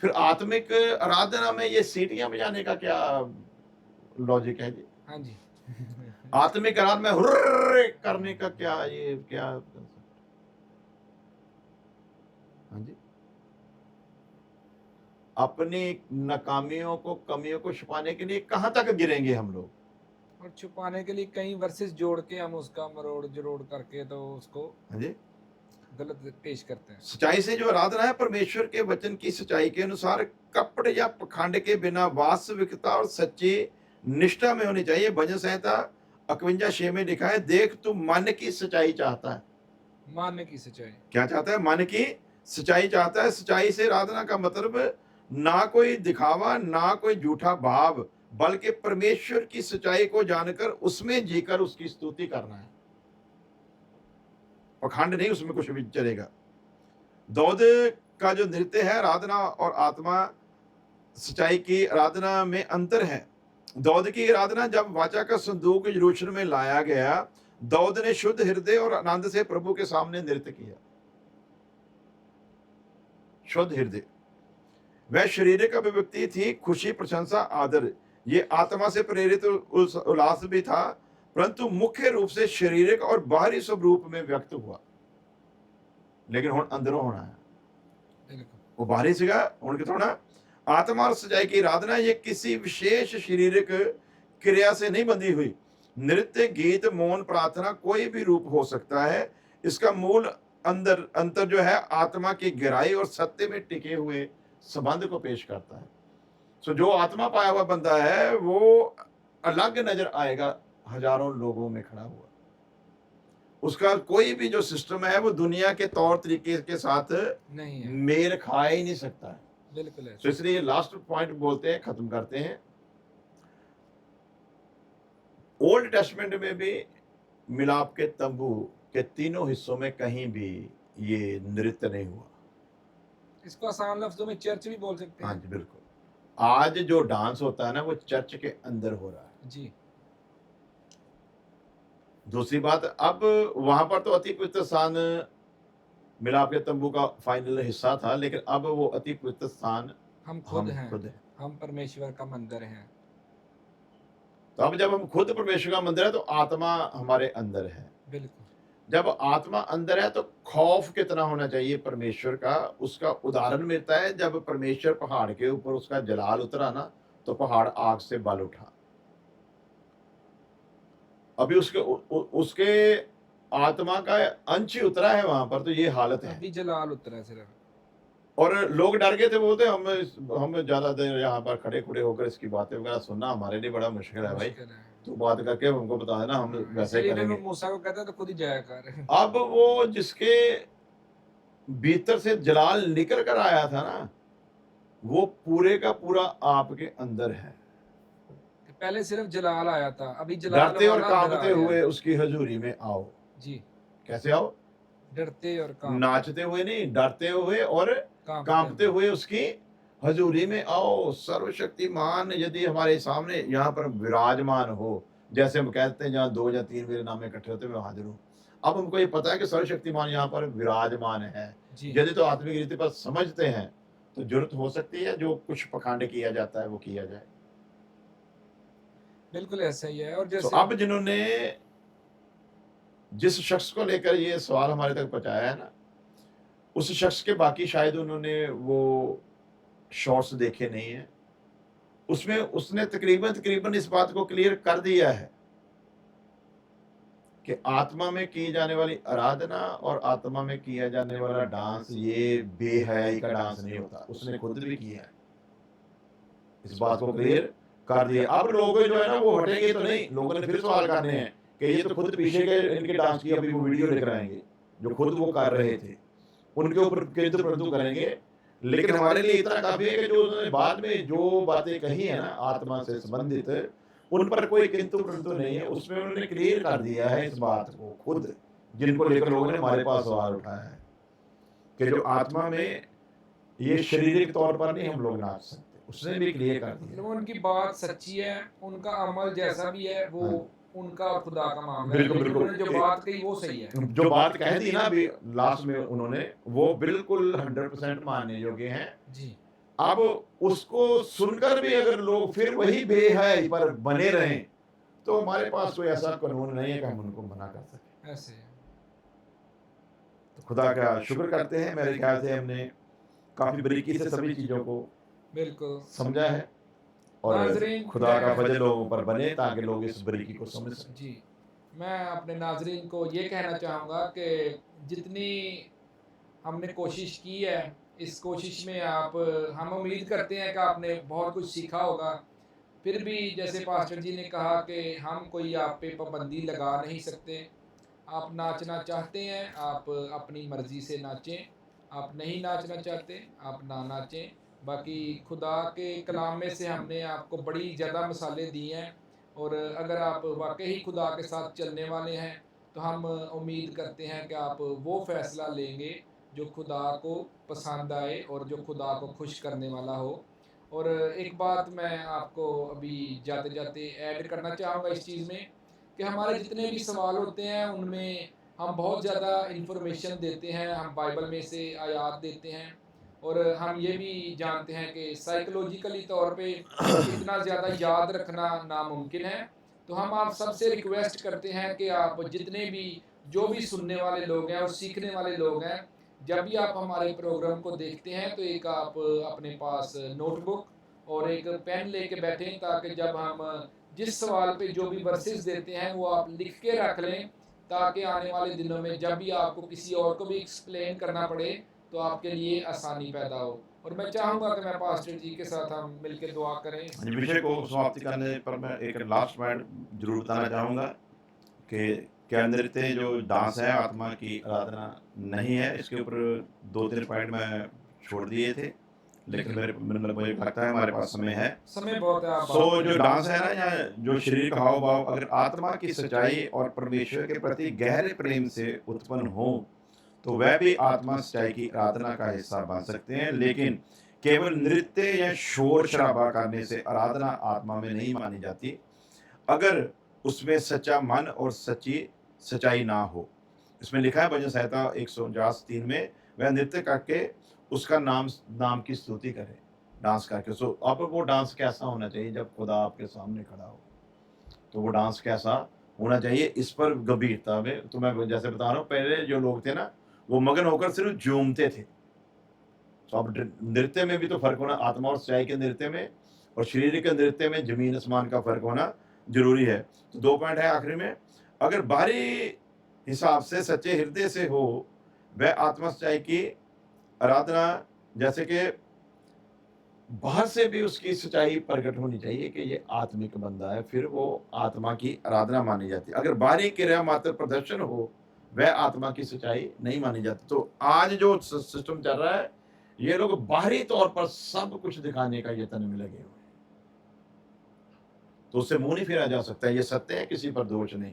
फिर आत्मिक आराधना में ये सीटियां बजाने का क्या लॉजिक है जी? हाँ जी। आत्मिक आराधना में हुर्रे करने का क्या ये क्या? हाँ जी, अपनी नाकामियों को, कमियों को छुपाने के लिए कहां तक गिरेंगे हम लोग? और छुपाने के लिए कई वर्सेस जोड़ के हम उसका मरोड़ जरोड़ करके तो उसको हाँ जी, गलत पेश करते हैं। सच्चाई से जो आराधना है परमेश्वर के वचन की सच्चाई के अनुसार, कपट या पखंड के बिना, वास्तविकता और सच्ची निष्ठा में होनी चाहिए। भजन संहिता 51:6 में लिखा है, देख तू मन की सच्चाई चाहता है। मानने की सच्चाई। क्या चाहता है? मन की सच्चाई चाहता है। सच्चाई से आराधना का मतलब ना कोई दिखावा, ना कोई झूठा भाव, बल्कि परमेश्वर की सच्चाई को जानकर उसमें जीकर उसकी स्तुति करना है। पखंड नहीं उसमें कुछ भी चलेगा। दाऊद का जो नृत्य है, आराधना और आत्मा सच्चाई की आराधना में अंतर है। दाऊद की आराधना, जब वाचा का संदूक यरूशलेम में लाया गया, दाऊद ने शुद्ध हृदय और आनंद से प्रभु के सामने नृत्य किया। शुद्ध हृदय, वह शारीरिक अभिव्यक्ति थी, खुशी, प्रशंसा, आदर। ये आत्मा से प्रेरित उल्लास भी था, परंतु मुख्य रूप से शारीरिक और बाहरी स्वरूप में व्यक्त हुआ। लेकिन हुण अंदरों होना है, बिल्कुल वो बाहरी सीगा, हुण किथों होना? आत्मा और सच्चाई की आराधना ये किसी विशेष शारीरिक क्रिया से नहीं बंधी हुई। नृत्य, गीत, मौन, प्रार्थना कोई भी रूप हो सकता है। इसका मूल अंतर जो है आत्मा की गहराई और सत्य में टिके हुए संबंध को पेश करता है। सो जो आत्मा पाया हुआ बंदा है वो अलग नजर आएगा हजारों लोगों में खड़ा हुआ। उसका कोई भी जो सिस्टम है वो दुनिया के तौर तरीके के साथ नहीं है। मेल खा ही नहीं सकता है। बिल्कुल तो ऐसे। इसलिए लास्ट पॉइंट बोलते हैं, खत्म करते हैं। ओल्ड टेस्टमेंट में भी मिलाप के तंबू के तीनों हिस्सों में कहीं भी ये नृत्य नहीं हुआ। इसको आसान लफ्जों में चर्च भी बोल सकते हाँ हैं। जी, बिल्कुल। आज जो डांस होता है ना वो चर्च के अंदर हो रहा है। जी। दूसरी बात, अब वहां पर तो अति पवित्र स्थान मिलाप के तंबू का फाइनल हिस्सा था, लेकिन अब वो अति पवित्र स्थान हम खुद हम हैं। खुद हैं। हम परमेश्वर का मंदिर हैं। तो अब जब हम खुद परमेश्वर का मंदिर है तो आत्मा हमारे अंदर है। बिल्कुल जब आत्मा अंदर है तो खौफ कितना होना चाहिए परमेश्वर का, उसका उदाहरण मिलता है जब परमेश्वर पहाड़ के ऊपर उसका जलाल उतरा ना, तो पहाड़ आग से बल उठा। अभी उसके आत्मा का अंश ही उतरा है वहां पर, तो ये हालत है। अभी जलाल उतरा है सिर्फ। और लोग डर गए थे, बोलते हम ज्यादा देर यहाँ पर खड़े खुड़े होकर इसकी बातें वगैरह सुनना हमारे लिए बड़ा मुश्किल है भाई, मुश्किल है। तो बात करके हमको बता देना, हम वैसे ही इसलिए फिर वो करेंगे। मूसा को कहता है तो खुद ही जाया कर। अब वो जिसके भीतर से जलाल निकल कर आया था ना, वो पूरे का पूरा आपके अंदर है। पहले सिर्फ जलाल आया था, अभी जलाल डरते और वाला अंदर आ कांपते गया हुए है। उसकी हजूरी में आओ। जी। कैसे आओ? डरते और कांपते नाचते हुए नहीं, डरते हुए और कांपते हुए उसकी हजूरी में आओ। सर्वशक्तिमान यदि हमारे सामने यहाँ पर विराजमान हो, जैसे हम कहते हैं जहाँ 2 या 3 मेरे नाम में इकट्ठे होते मैं हाजिर हूँ। अब हमको ये पता है कि सर्वशक्तिमान यहाँ पर विराजमान है। जी। यदि तो आत्मिक रीति पर समझते हैं तो जरूरत हो सकती है जो कुछ पखंड किया जाता है वो किया जाए। बिल्कुल ऐसा ही है। और तो जैसे अब जिन्होंने जिस शख्स को लेकर ये सवाल हमारे तक पहुँचाया है ना, उस शख्स के बाकी शायद उन्होंने वो शॉर्ट्स देखे नहीं हैं। उसमें उसने तकरीबन इस बात को क्लियर कर दिया है कि आत्मा में की जाने वाली आराधना और आत्मा में किया जाने वाला डांस ये बेहयाई का डांस नहीं होता। उसने खुद भी किया है। इस बात को क्लियर कर दिया। अब लोग जो है ना वो हटेंगे तो नहीं, लोगों ने फिर सवाल करने हैं कि ये तो खुद पीछे के इनके डांस की अभी वो वीडियो लेकर आएंगे जो खुद वो कर रहे थे, उनके ऊपर किंतु परंतु करेंगे। लेकिन हमारे लिए इतना काफी है कि जो उन्होंने बाद में जो बातें कही है ना आत्मा से संबंधित, उन पर कोई किंतु परंतु नहीं है। उसमें उन्होंने क्लियर कर दिया है इस बात को खुद, जिनको लेकर लोगों ने हमारे पास सवाल उठाया है कि जो आत्मा में ये शारीरिक तौर पर नहीं हम लोग नाच सकते। उसने भी क्लियर कर मतलब दिया। उनकी बात सच्ची है, उनका अमल जैसा भी है वो हाँ। उनका और खुदा का मामला है, बिल्कुल, लेकिन बिल्कुल। उन्होंने जो बात कही वो सही है। जो बात कह दी ना अभी लास्ट में उन्होंने, वो बिल्कुल 100% मानने योग्य हैं। जी, अब उसको सुनकर भी अगर लोग फिर वही बेहयाई पर बने रहें, तो हमारे पास कोई ऐसा कानून नहीं है कि हम उनको मना कर सकें। ऐसे है। तो खुदा का शुक्र करते हैं, मेरे ख्याल से हमने काफ़ी बारीकी से सभी चीज़ों को बिल्कुल। समझा है और नाज़रीन, खुदा का फजल लोगों पर बने ताकि लोग इस बारीकी को समझ सकें। जी, मैं अपने नाज़रीन को ये कहना चाहूँगा कि जितनी हमने कोशिश की है, इस कोशिश में आप हम उम्मीद करते हैं कि आपने बहुत कुछ सीखा होगा। फिर भी जैसे पास्टर जी ने कहा कि हम कोई आप पे पाबंदी लगा नहीं सकते। आप नाचना चाहते हैं, आप अपनी मर्ज़ी से नाचें। आप नहीं नाचना चाहते, आप ना नाचें। बाकी खुदा के कलाम में से हमने आपको बड़ी ज़्यादा मिसालें दी हैं, और अगर आप वाक़ई ही खुदा के साथ चलने वाले हैं, तो हम उम्मीद करते हैं कि आप वो फ़ैसला लेंगे जो खुदा को पसंद आए और जो खुदा को खुश करने वाला हो। और एक बात मैं आपको अभी जाते-जाते ऐड करना चाहूँगा इस चीज़ में, कि हमारे जितने भी सवाल होते हैं उनमें हम बहुत ज़्यादा इन्फॉर्मेशन देते हैं, हम बाइबल में से आयात देते हैं, और हम ये भी जानते हैं कि साइकोलॉजिकली तौर पे इतना ज़्यादा याद रखना नामुमकिन है। तो हम आप सबसे रिक्वेस्ट करते हैं कि आप जितने भी जो भी सुनने वाले लोग हैं और सीखने वाले लोग हैं, जब भी आप हमारे प्रोग्राम को देखते हैं तो एक आप अपने पास नोटबुक और एक पेन लेके बैठें, ताकि जब हम जिस सवाल पे जो भी वर्सेस देते हैं वो आप लिख के रख लें, ताकि आने वाले दिनों में जब भी आपको किसी और को भी एक्सप्लेन करना पड़े तो आपके लिए आसानी पैदा हो। और मैं चाहूँगा कि मैं पास्टर जी के साथ हम मिलके दुआ करें इस आज विषय को समाप्ति करने पर मैं एक लास्ट पॉइंट जरूर बताना चाहूँगा कि क्या नृत्य जो डांस है आत्मा की आराधना नहीं है। इसके ऊपर 2-3 पॉइंट मैं छोड़ दिए थे, लेकिन मुझे लगता है हमारे पास समय है। समय बहुत है, आप सो बात जो करें। डांस है ना, या जो शरीर का हाव भाव अगर आत्मा की सच्चाई और परमेश्वर के प्रति गहरे प्रेम से उत्पन्न हो, तो वह भी आत्मा सच्चाई की आराधना का हिस्सा बन सकते हैं। लेकिन केवल नृत्य या शोर शराबा करने से आराधना आत्मा में नहीं मानी जाती, अगर उसमें सच्चा मन और सच्ची सच्चाई ना हो। इसमें लिखा है भजन संहिता 149:3 में, वह नृत्य करके उसका नाम की स्तुति करे, डांस करके। सो अब वो डांस कैसा होना चाहिए जब खुदा आपके सामने खड़ा हो, तो वो डांस कैसा होना चाहिए, इस पर गंभीरता में तो मैं जैसे बता रहा हूँ, पहले जो लोग थे ना वो मगन होकर सिर्फ झूमते थे। तो अब नृत्य में भी तो फर्क होना, आत्मा और सच्चाई के नृत्य में और शारीरिक के नृत्य में जमीन आसमान का फर्क होना जरूरी है। तो 2 पॉइंट है आखिरी में, अगर बाहरी हिसाब से सच्चे हृदय से हो वह आत्मा सच्चाई की आराधना, जैसे कि बाहर से भी उसकी सच्चाई प्रकट होनी चाहिए कि ये आत्मिक बंदा है, फिर वो आत्मा की आराधना मानी जाती है। अगर बाहरी क्रिया मात्र प्रदर्शन हो वह आत्मा की सच्चाई नहीं मानी जाती। तो आज जो सिस्टम चल रहा है, ये लोग बाहरी तौर पर सब कुछ दिखाने का यत्न में लगे हुए हैं, तो उससे मुंह नहीं फेरा जा सकता। ये सत्य है, किसी पर दोष नहीं,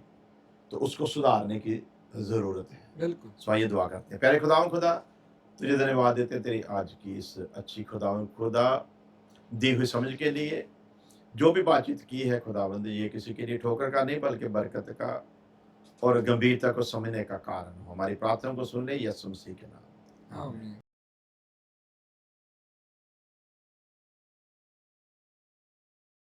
तो उसको सुधारने की जरूरत है। बिल्कुल। सो आइए दुआ करते हैं। प्यारे खुदावंद खुदा, तुझे धन्यवाद देते हैं तेरी आज की इस अच्छी खुदावंद खुदा दी हुई समझ के लिए। जो भी बातचीत की है खुदावंद, ये किसी के लिए ठोकर का नहीं बल्कि बरकत का और गंभीरता को समझने का कारण हो। हमारी प्रार्थना को सुन ले यीशु मसीह के नाम। आमीन। आमीन।